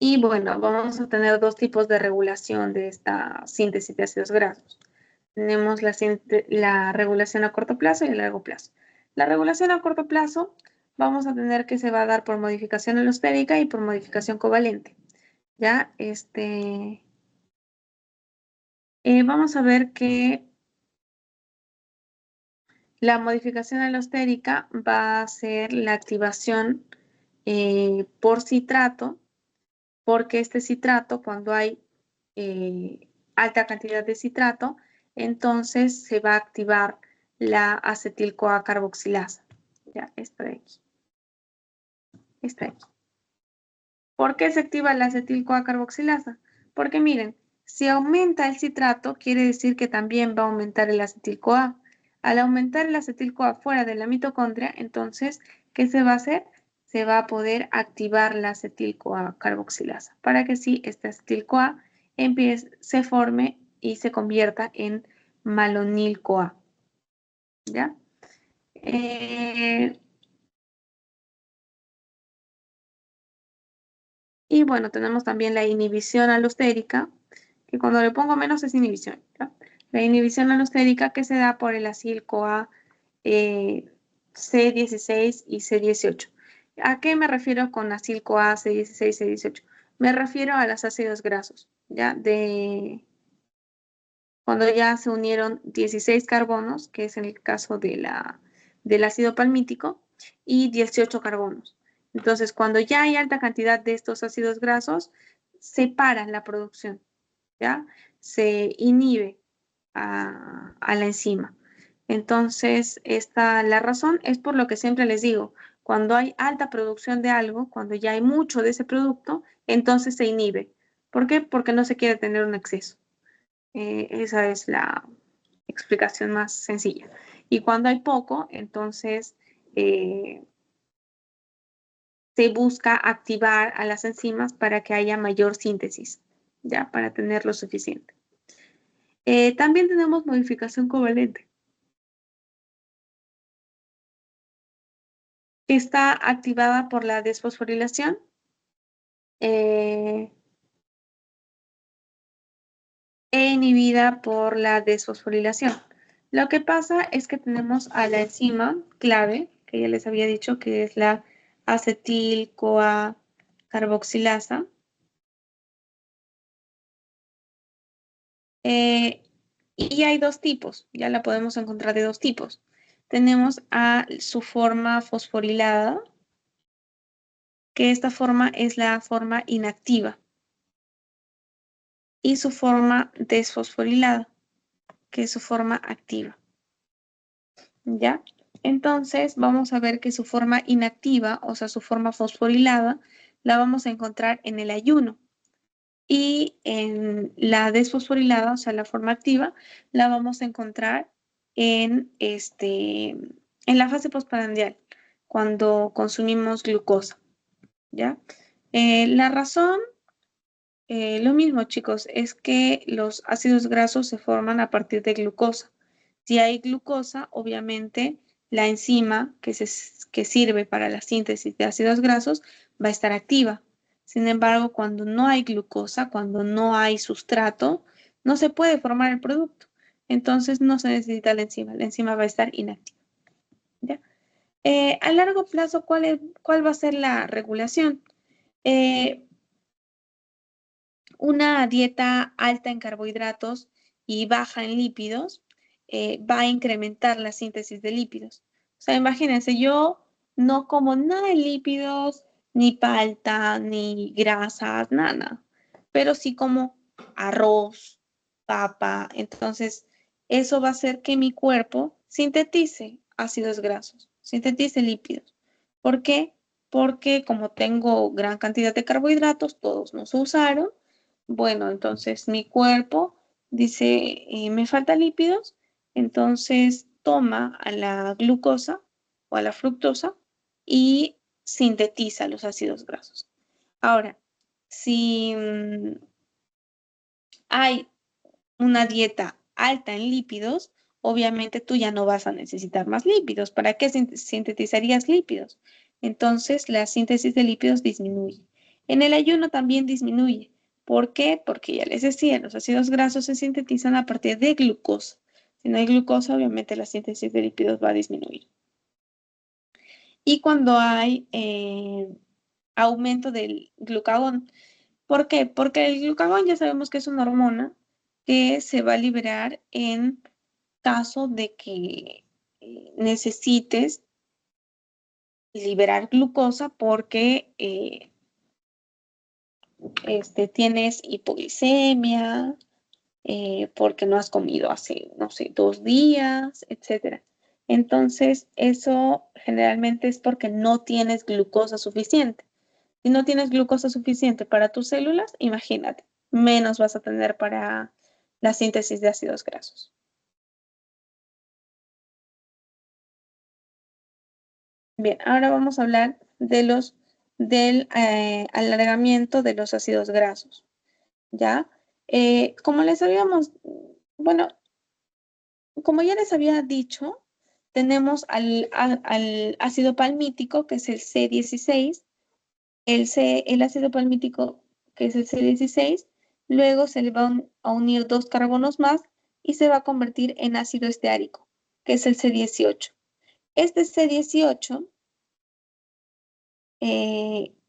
Y bueno, vamos a tener dos tipos de regulación de esta síntesis de ácidos grasos. Tenemos la regulación a corto plazo y a largo plazo. La regulación a corto plazo vamos a tener que se va a dar por modificación alostérica y por modificación covalente. ¿Ya? Vamos a ver que la modificación alostérica va a ser la activación por citrato, porque este citrato, cuando hay alta cantidad de citrato, entonces se va a activar la acetil-CoA carboxilasa. Ya, esta de aquí. Esta de aquí. ¿Por qué se activa la acetil-CoA carboxilasa? Porque miren, si aumenta el citrato, quiere decir que también va a aumentar el acetil-CoA. Al aumentar el acetil-CoA fuera de la mitocondria, entonces, ¿qué se va a hacer? Se va a poder activar la acetil-CoA carboxilasa para que sí, este acetil-CoA se forme y se convierta en malonil-CoA. ¿Ya? Y bueno, tenemos también la inhibición alostérica, que cuando le pongo menos es inhibición. ¿Ya? La inhibición alostérica que se da por el acil-CoA C16 y C18. ¿A qué me refiero con acil-CoA C16 y C18? Me refiero a los ácidos grasos, ¿ya? Cuando ya se unieron 16 carbonos, que es en el caso del ácido palmítico, y 18 carbonos. Entonces, cuando ya hay alta cantidad de estos ácidos grasos, se para la producción, ¿ya? Se inhibe a la enzima. Entonces, la razón es por lo que siempre les digo, cuando hay alta producción de algo, cuando ya hay mucho de ese producto, entonces se inhibe. ¿Por qué? Porque no se quiere tener un exceso. Esa es la explicación más sencilla. Y cuando hay poco, entonces se busca activar a las enzimas para que haya mayor síntesis, ya, para tener lo suficiente. También tenemos modificación covalente. Está activada por la desfosforilación. E inhibida por la desfosforilación. Lo que pasa es que tenemos a la enzima clave, que ya les había dicho que es la acetil-CoA carboxilasa. Y hay dos tipos, ya la podemos encontrar de dos tipos. Tenemos a su forma fosforilada, que esta forma es la forma inactiva, y su forma desfosforilada, que es su forma activa. ¿Ya? Entonces vamos a ver que su forma inactiva, o sea, su forma fosforilada, la vamos a encontrar en el ayuno. Y en la desfosforilada, o sea, la forma activa, la vamos a encontrar en la fase postprandial, cuando consumimos glucosa. ¿Ya? La razón, lo mismo, chicos, es que los ácidos grasos se forman a partir de glucosa. Si hay glucosa, obviamente la enzima que sirve para la síntesis de ácidos grasos va a estar activa. Sin embargo, cuando no hay glucosa, cuando no hay sustrato, no se puede formar el producto. Entonces no se necesita la enzima va a estar inactiva. ¿Ya? A largo plazo, ¿cuál va a ser la regulación? Una dieta alta en carbohidratos y baja en lípidos, va a incrementar la síntesis de lípidos. O sea, imagínense, yo no como nada de lípidos, ni palta, ni grasas, nada, pero sí como arroz, papa. Entonces, eso va a hacer que mi cuerpo sintetice ácidos grasos, sintetice lípidos. ¿Por qué? Porque como tengo gran cantidad de carbohidratos, todos no se usaron, bueno, entonces mi cuerpo dice, me falta lípidos, entonces toma a la glucosa o a la fructosa y sintetiza los ácidos grasos. Ahora, si hay una dieta alta en lípidos, obviamente tú ya no vas a necesitar más lípidos. ¿Para qué sintetizarías lípidos? Entonces la síntesis de lípidos disminuye. En el ayuno también disminuye. ¿Por qué? Porque ya les decía, los ácidos grasos se sintetizan a partir de glucosa. Si no hay glucosa, obviamente la síntesis de lípidos va a disminuir. Y cuando hay aumento del glucagón, ¿por qué? Porque el glucagón ya sabemos que es una hormona que se va a liberar en caso de que necesites liberar glucosa porque tienes hipoglicemia, porque no has comido hace, no sé, 2 días, etcétera. Entonces, eso generalmente es porque no tienes glucosa suficiente. Si no tienes glucosa suficiente para tus células, imagínate, menos vas a tener para la síntesis de ácidos grasos. Bien, ahora vamos a hablar del alargamiento de los ácidos grasos, ¿ya? Como les habíamos, bueno, como ya les había dicho, tenemos al ácido palmítico, que es el C16, el ácido palmítico, que es el C16, luego se le van a unir 2 carbonos más y se va a convertir en ácido esteárico, que es el C18. Este C18,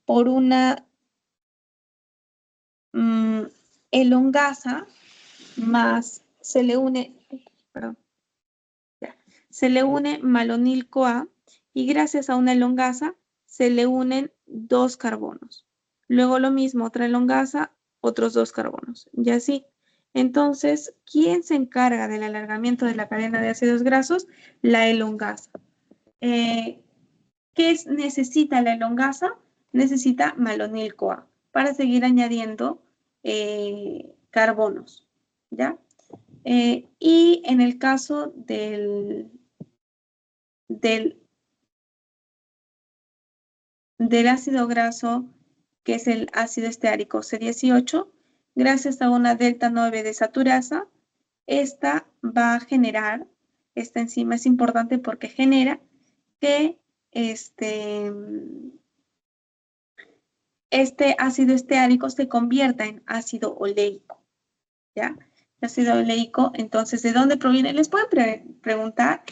por una mm, elongasa, más se le une, perdón, se le une malonil-CoA y gracias a una elongasa se le unen 2 carbonos. Luego lo mismo, otra elongasa, otros 2 carbonos, y así. Entonces, ¿quién se encarga del alargamiento de la cadena de ácidos grasos? La elongasa. ¿Qué necesita la elongasa? Necesita malonil-CoA para seguir añadiendo carbonos, ¿ya? Y en el caso del, del ácido graso, que es el ácido esteárico C18, gracias a una delta 9 desaturasa, esta va a generar, esta enzima es importante porque genera que este ácido esteárico se convierta en ácido oleico, ¿ya? El ácido oleico, entonces, ¿de dónde proviene? Les pueden preguntar,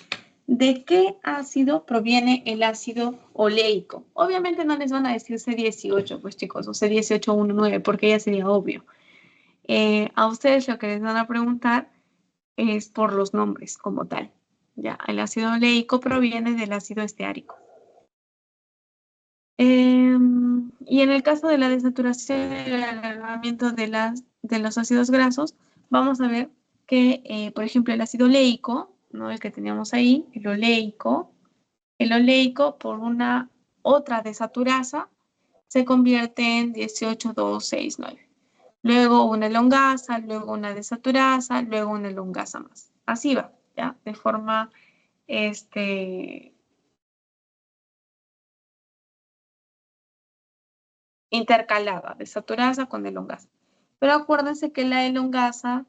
¿de qué ácido proviene el ácido oleico? Obviamente no les van a decir C18, pues chicos, o C1819, porque ya sería obvio. A ustedes lo que les van a preguntar es por los nombres como tal, ¿ya? El ácido oleico proviene del ácido esteárico. Y en el caso de la desaturación y el alargamiento de los ácidos grasos, vamos a ver que, por ejemplo, el ácido oleico, ¿no? El que teníamos ahí, el oleico por una otra desaturasa se convierte en 18,269. Luego una elongasa, luego una desaturasa, luego una elongasa más. Así va, ¿ya? De forma, intercalada, desaturasa con elongasa. Pero acuérdense que la elongasa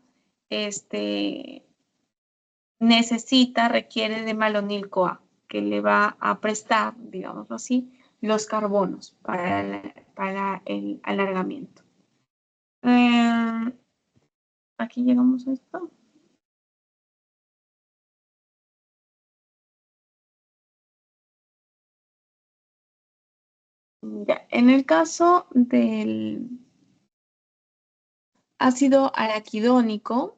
requiere de malonil-CoA, que le va a prestar, digamos así, los carbonos para el alargamiento. Aquí llegamos a esto. Ya, en el caso del ácido araquidónico,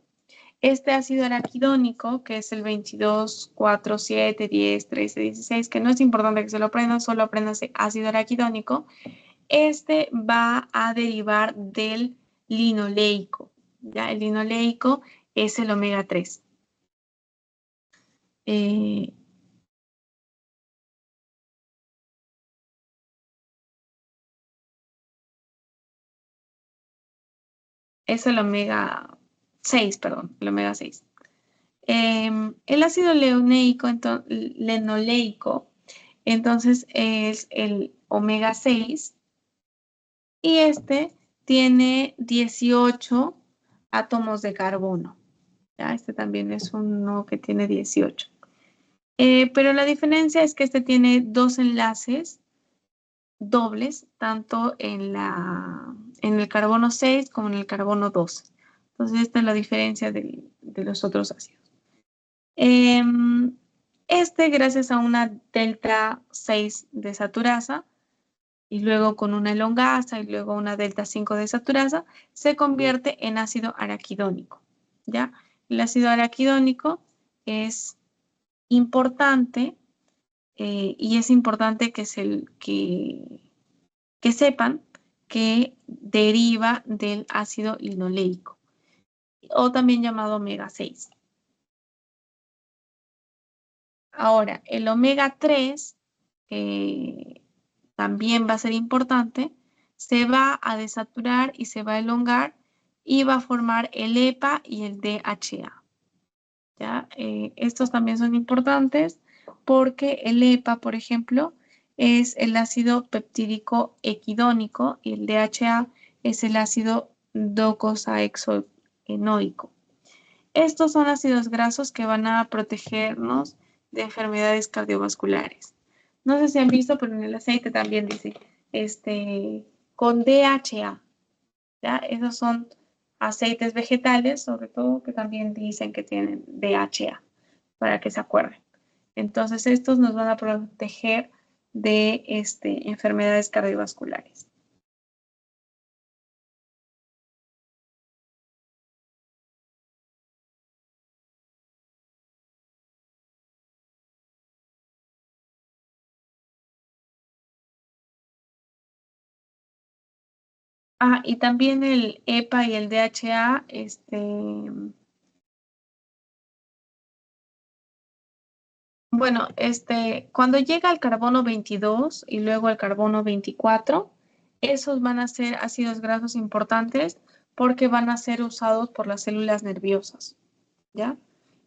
Este ácido araquidónico, que es el 22, 4, 7, 10, 13, 16, que no es importante que se lo aprendan, solo apréndase ácido araquidónico, este va a derivar del linoleico. ¿Ya? El linoleico es el omega 3. Es el omega 6, perdón, el omega 6. El ácido lenoleico, entonces es el omega 6 y este tiene 18 átomos de carbono. ¿Ya? Este también es uno que tiene 18. Pero la diferencia es que este tiene dos enlaces dobles, tanto en el carbono 6 como en el carbono 12. Entonces, esta es la diferencia de los otros ácidos. Este, gracias a una delta 6 desaturasa, y luego con una elongasa, y luego una delta 5 desaturasa, se convierte en ácido araquidónico. ¿Ya? El ácido araquidónico es importante, y es importante que sepan que deriva del ácido linoleico, o también llamado omega 6. Ahora, el omega 3, que también va a ser importante, se va a desaturar y se va a elongar y va a formar el EPA y el DHA. ¿Ya? Estos también son importantes porque el EPA, por ejemplo, es el ácido peptídico equidónico y el DHA es el ácido docosahexaenoico. Estos son ácidos grasos que van a protegernos de enfermedades cardiovasculares. No sé si han visto, pero en el aceite también dice, con DHA. ¿Ya? Esos son aceites vegetales, sobre todo, que también dicen que tienen DHA, para que se acuerden. Entonces, estos nos van a proteger de enfermedades cardiovasculares. Ah, y también el EPA y el DHA, bueno, cuando llega al carbono 22 y luego al carbono 24, esos van a ser ácidos grasos importantes porque van a ser usados por las células nerviosas, ¿ya?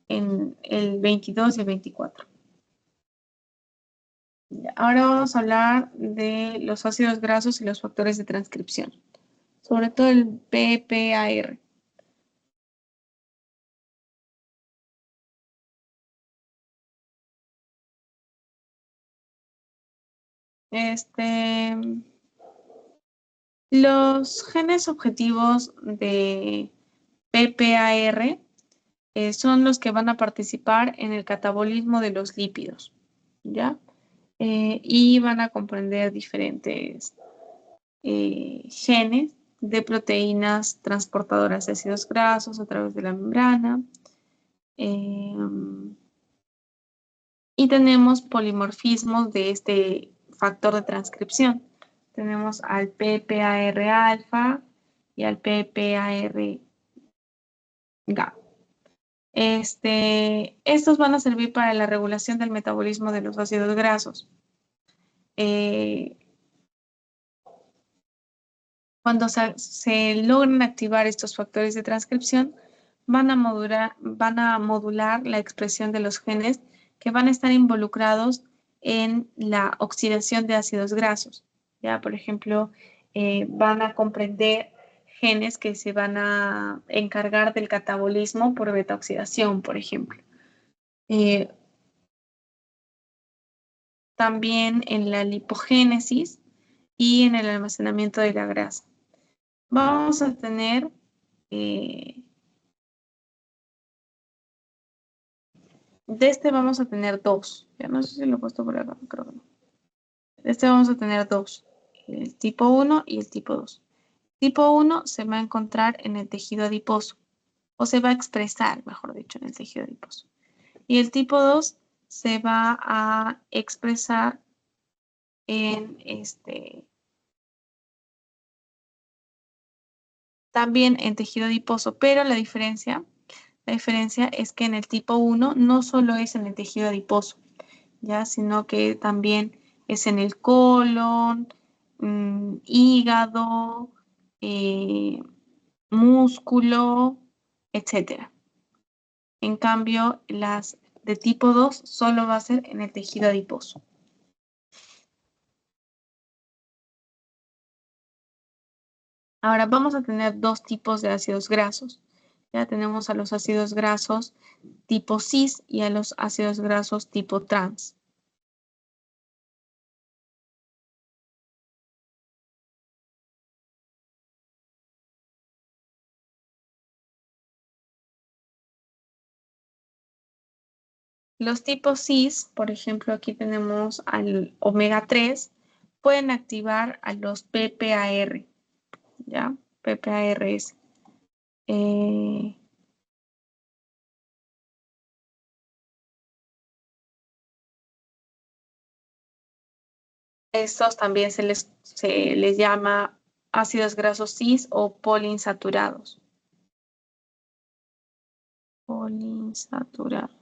En el 22 y el 24. Ahora vamos a hablar de los ácidos grasos y los factores de transcripción, sobre todo el PPAR. Los genes objetivos de PPAR son los que van a participar en el catabolismo de los lípidos, ¿ya? Y van a comprender diferentes genes de proteínas transportadoras de ácidos grasos a través de la membrana. Y tenemos polimorfismos de este factor de transcripción. Tenemos al PPAR alfa y al PPAR GA. Estos van a servir para la regulación del metabolismo de los ácidos grasos. Cuando se logran activar estos factores de transcripción, van a modular la expresión de los genes que van a estar involucrados en la oxidación de ácidos grasos. Ya, por ejemplo, van a comprender genes que se van a encargar del catabolismo por beta-oxidación, por ejemplo. También en la lipogénesis y en el almacenamiento de la grasa. Vamos a tener de vamos a tener dos. Ya no sé si lo he puesto por acá, creo que no. De vamos a tener dos, el tipo 1 y el tipo 2. Tipo 1 se va a encontrar en el tejido adiposo. o se va a expresar, mejor dicho, en el tejido adiposo. Y el tipo 2 se va a expresar en también en tejido adiposo, pero la diferencia es que en el tipo 1 no solo es en el tejido adiposo, ¿ya? Sino que también es en el colon, hígado, músculo, etcétera. En cambio, las de tipo 2 solo va a ser en el tejido adiposo. Ahora vamos a tener dos tipos de ácidos grasos. Ya tenemos a los ácidos grasos tipo cis y a los ácidos grasos tipo trans. Los tipos cis, por ejemplo, aquí tenemos al omega 3, pueden activar a los PPAR, ¿ya? PPARs. Estos también se les llama ácidos grasos cis o poliinsaturados. Poliinsaturados.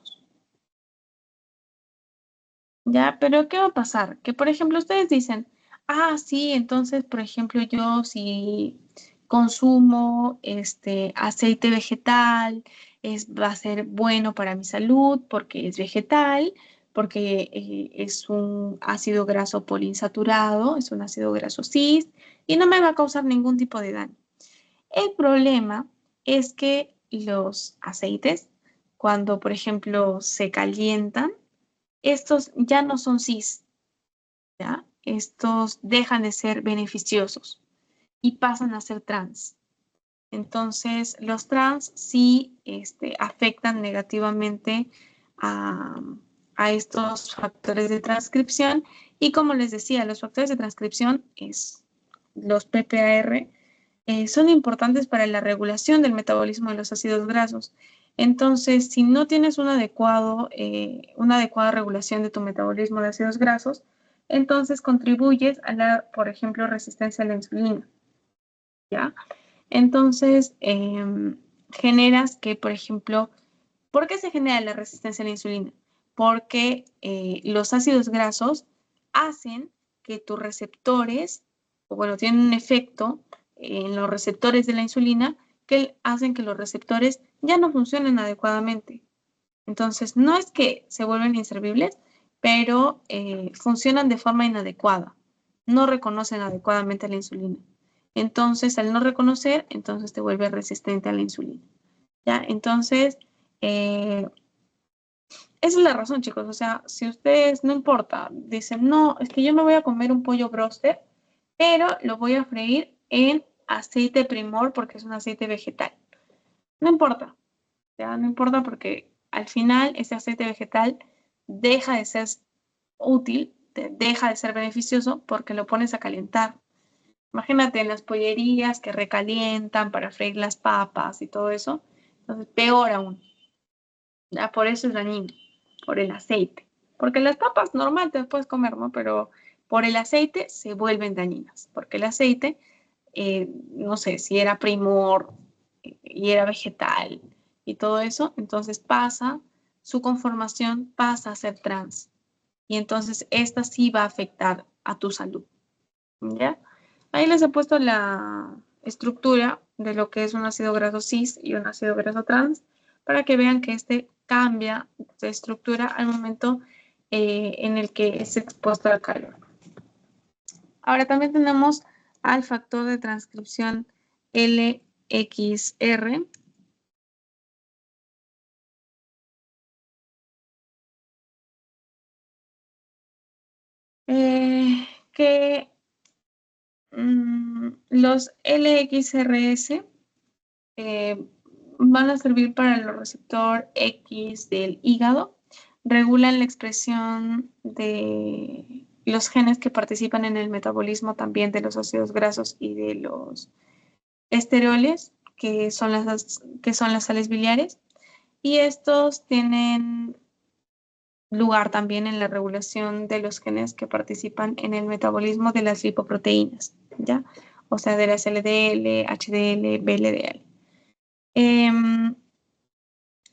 Ya, pero ¿qué va a pasar? Que, por ejemplo, ustedes dicen, sí, entonces, por ejemplo, yo si consumo aceite vegetal, va a ser bueno para mi salud porque es vegetal, porque es un ácido graso poliinsaturado, es un ácido graso cis, y no me va a causar ningún tipo de daño. El problema es que los aceites, cuando, por ejemplo, se calientan, estos ya no son cis, ¿ya? Estos dejan de ser beneficiosos y pasan a ser trans. Entonces, los trans sí afectan negativamente a, a estos factores de transcripción y como les decía, los factores de transcripción los PPAR son importantes para la regulación del metabolismo de los ácidos grasos. Entonces, si no tienes una adecuada regulación de tu metabolismo de ácidos grasos, entonces contribuyes a la, por ejemplo, resistencia a la insulina, ¿ya? Entonces, generas que, por ejemplo, ¿por qué se genera la resistencia a la insulina? Porque los ácidos grasos hacen que tus receptores, o bueno, tienen un efecto en los receptores de la insulina que hacen que los receptores ya no funcionen adecuadamente. Entonces, no es que se vuelven inservibles, pero funcionan de forma inadecuada. No reconocen adecuadamente la insulina. Entonces, al no reconocer, entonces te vuelve resistente a la insulina. ¿Ya? Entonces, esa es la razón, chicos. O sea, si ustedes no importa, dicen, no, es que yo me voy a comer un pollo broster, pero lo voy a freír en aceite primor porque es un aceite vegetal. No importa, ¿ya? No importa porque al final ese aceite vegetal deja de ser útil, deja de ser beneficioso porque lo pones a calentar. Imagínate en las pollerías que recalientan para freír las papas y todo eso. Entonces, peor aún. Ya por eso es dañino, por el aceite. Porque las papas normal te las puedes comer, ¿no? Pero por el aceite se vuelven dañinas. Porque el aceite, no sé, si era primor y era vegetal y todo eso, entonces su conformación pasa a ser trans. Y entonces esta sí va a afectar a tu salud. ¿Ya? Ahí les he puesto la estructura de lo que es un ácido graso cis y un ácido graso trans para que vean que cambia de estructura al momento en el que es expuesto al calor. Ahora también tenemos al factor de transcripción LXR, que los LXRS van a servir para el receptor X del hígado, regulan la expresión de los genes que participan en el metabolismo también de los ácidos grasos y de los esteroles, que son las sales biliares, y estos tienen lugar también en la regulación de los genes que participan en el metabolismo de las lipoproteínas, ¿ya? O sea, de las LDL, HDL, VLDL.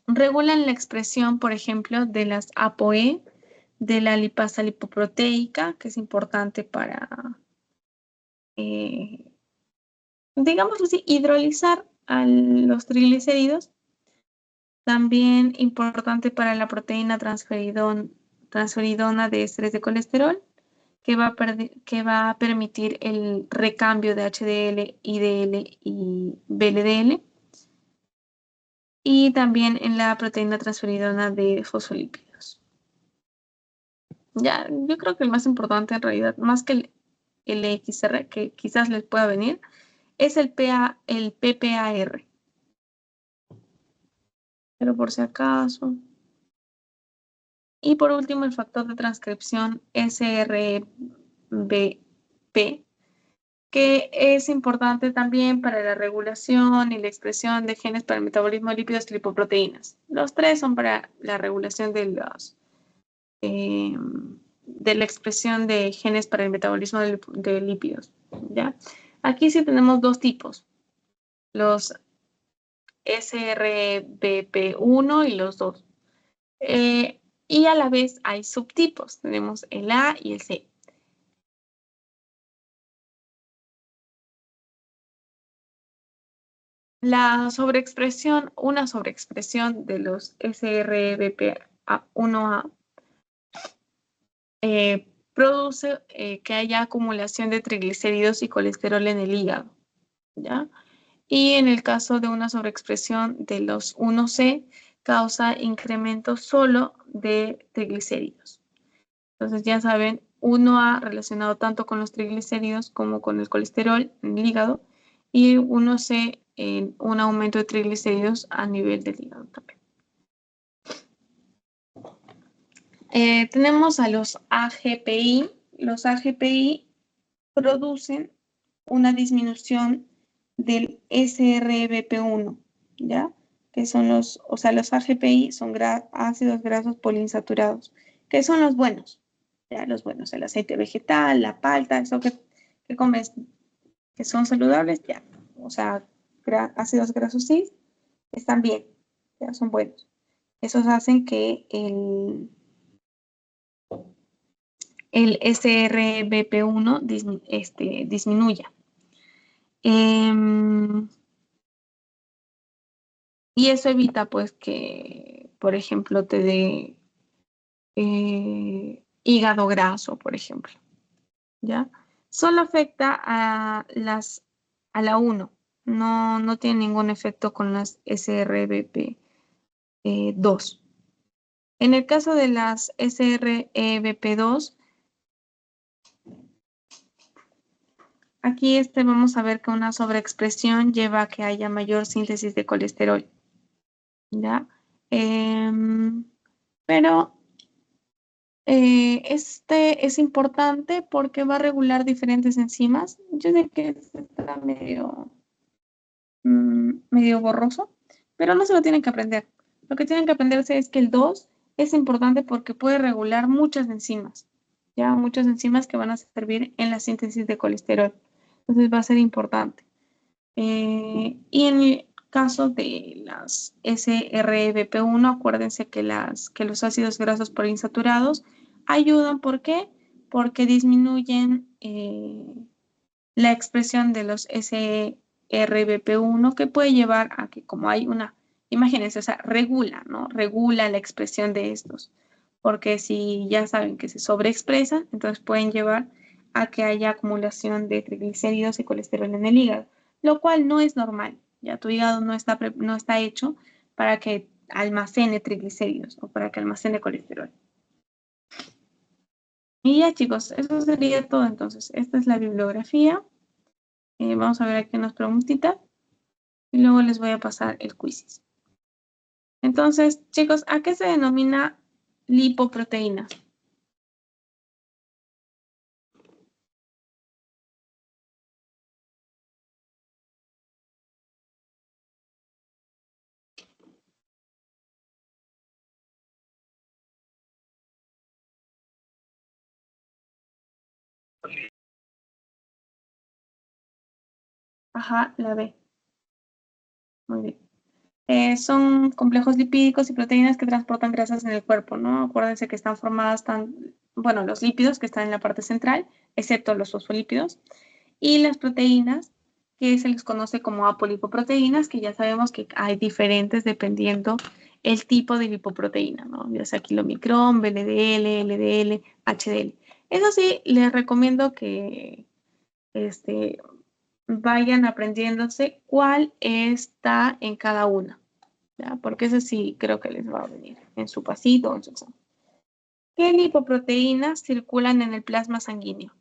Regulan la expresión, por ejemplo, de las ApoE, de la lipasa lipoproteica, que es importante para, eh, digamos así, hidrolizar a los triglicéridos. También importante para la proteína transferidona de estrés de colesterol, que va a permitir el recambio de HDL, IDL y VLDL. Y también en la proteína transferidona de fosfolípidos. Ya, yo creo que el más importante en realidad, más que el XR, que quizás les pueda venir, es el PPAR. Pero por si acaso. Y por último, el factor de transcripción SRBP, que es importante también para la regulación y la expresión de genes para el metabolismo de lípidos y lipoproteínas. Los tres son para la regulación de la expresión de genes para el metabolismo de lípidos, ¿ya? Aquí sí tenemos dos tipos, los SRBP1 y los 2. Y a la vez hay subtipos, tenemos el A y el C. Una sobreexpresión de los SRBP1A produce que haya acumulación de triglicéridos y colesterol en el hígado, ¿ya? Y en el caso de una sobreexpresión de los 1C, causa incremento solo de triglicéridos. Entonces ya saben, 1A relacionado tanto con los triglicéridos como con el colesterol en el hígado, y 1C en un aumento de triglicéridos a nivel del hígado también. Tenemos a los AGPI. Los AGPI producen una disminución del SRBP1, ¿ya? Que son los AGPI son ácidos grasos poliinsaturados, que son los buenos, ¿ya? Los buenos, el aceite vegetal, la palta, eso que comes, que son saludables, ya. O sea, ácidos grasos sí, están bien, ya son buenos. Esos hacen que el SRBP1 disminuya. Y eso evita, pues, que, por ejemplo, te dé hígado graso, por ejemplo, ¿ya? Solo afecta a la 1, no tiene ningún efecto con las SRBP2. En el caso de las SRBP2, aquí vamos a ver que una sobreexpresión lleva a que haya mayor síntesis de colesterol, ¿ya? Pero es importante porque va a regular diferentes enzimas. Yo sé que está medio borroso, pero no se lo tienen que aprender. Lo que tienen que aprenderse es que el 2 es importante porque puede regular muchas enzimas, ya muchas enzimas que van a servir en la síntesis de colesterol. Entonces va a ser importante. Y en el caso de las SRBP1, acuérdense que los ácidos grasos poliinsaturados ayudan. ¿Por qué? Porque disminuyen la expresión de los SRBP1, que puede llevar a que, como hay imagínense, o sea, regula, ¿no? Regula la expresión de estos. Porque si ya saben que se sobreexpresan, entonces pueden llevar a que haya acumulación de triglicéridos y colesterol en el hígado, lo cual no es normal. Ya tu hígado no está hecho para que almacene triglicéridos o para que almacene colesterol. Y ya, chicos, eso sería todo entonces. Esta es la bibliografía. Vamos a ver aquí unas preguntitas y luego les voy a pasar el quiz. Entonces, chicos, ¿a qué se denomina lipoproteína? Ajá, la B. Muy bien. Son complejos lipídicos y proteínas que transportan grasas en el cuerpo, ¿no? Acuérdense que están formadas bueno, los lípidos que están en la parte central, excepto los fosfolípidos, y las proteínas que se les conoce como apolipoproteínas, que ya sabemos que hay diferentes dependiendo el tipo de lipoproteína, ¿no? Ya sea kilomicrón, VLDL, LDL, HDL. Eso sí, les recomiendo que vayan aprendiéndose cuál está en cada una, ¿ya? Porque eso sí creo que les va a venir en su pasito o en su examen. ¿Qué lipoproteínas circulan en el plasma sanguíneo?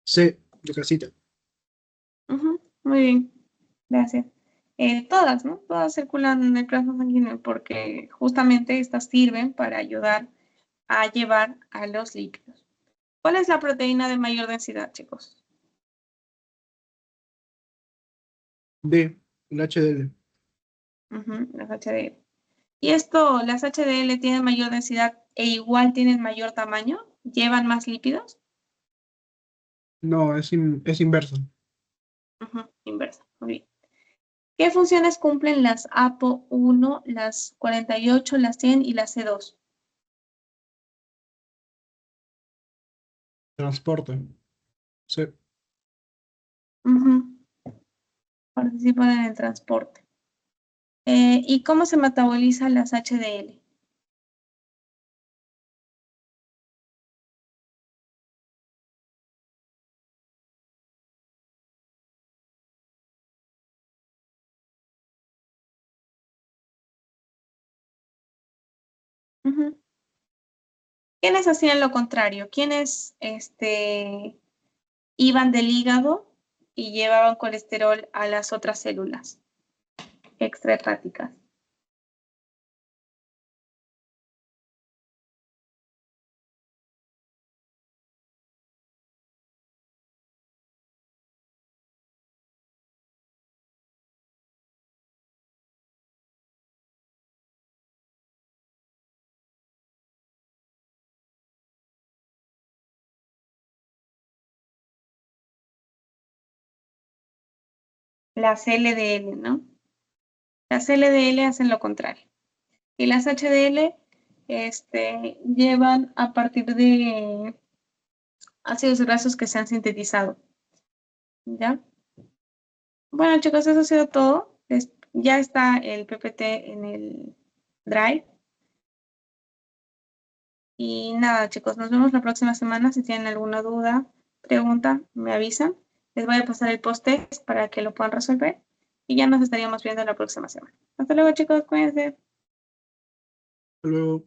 C, de casita. Muy bien, gracias. Todas, ¿no? Todas circulan en el plasma sanguíneo porque justamente estas sirven para ayudar a llevar a los lípidos. ¿Cuál es la proteína de mayor densidad, chicos? D, el HDL. Las HDL. ¿Y las HDL tienen mayor densidad e igual tienen mayor tamaño? ¿Llevan más lípidos? No, es inverso. Inversa. Muy bien. ¿Qué funciones cumplen las APO1, las 48, las 100 y las C2? Transporte. C, Participan en el transporte. ¿Y cómo se metabolizan las HDL? ¿Quiénes hacían lo contrario? ¿Quiénes iban del hígado y llevaban colesterol a las otras células extrahepáticas? Las LDL, ¿no? Las LDL hacen lo contrario. Y las HDL llevan a partir de ácidos grasos que se han sintetizado. ¿Ya? Bueno, chicos, eso ha sido todo. Ya está el PPT en el Drive. Y nada, chicos, nos vemos la próxima semana. Si tienen alguna duda, pregunta, me avisan. Les voy a pasar el post-test para que lo puedan resolver. Y ya nos estaríamos viendo la próxima semana. Hasta luego, chicos, cuídense. luego.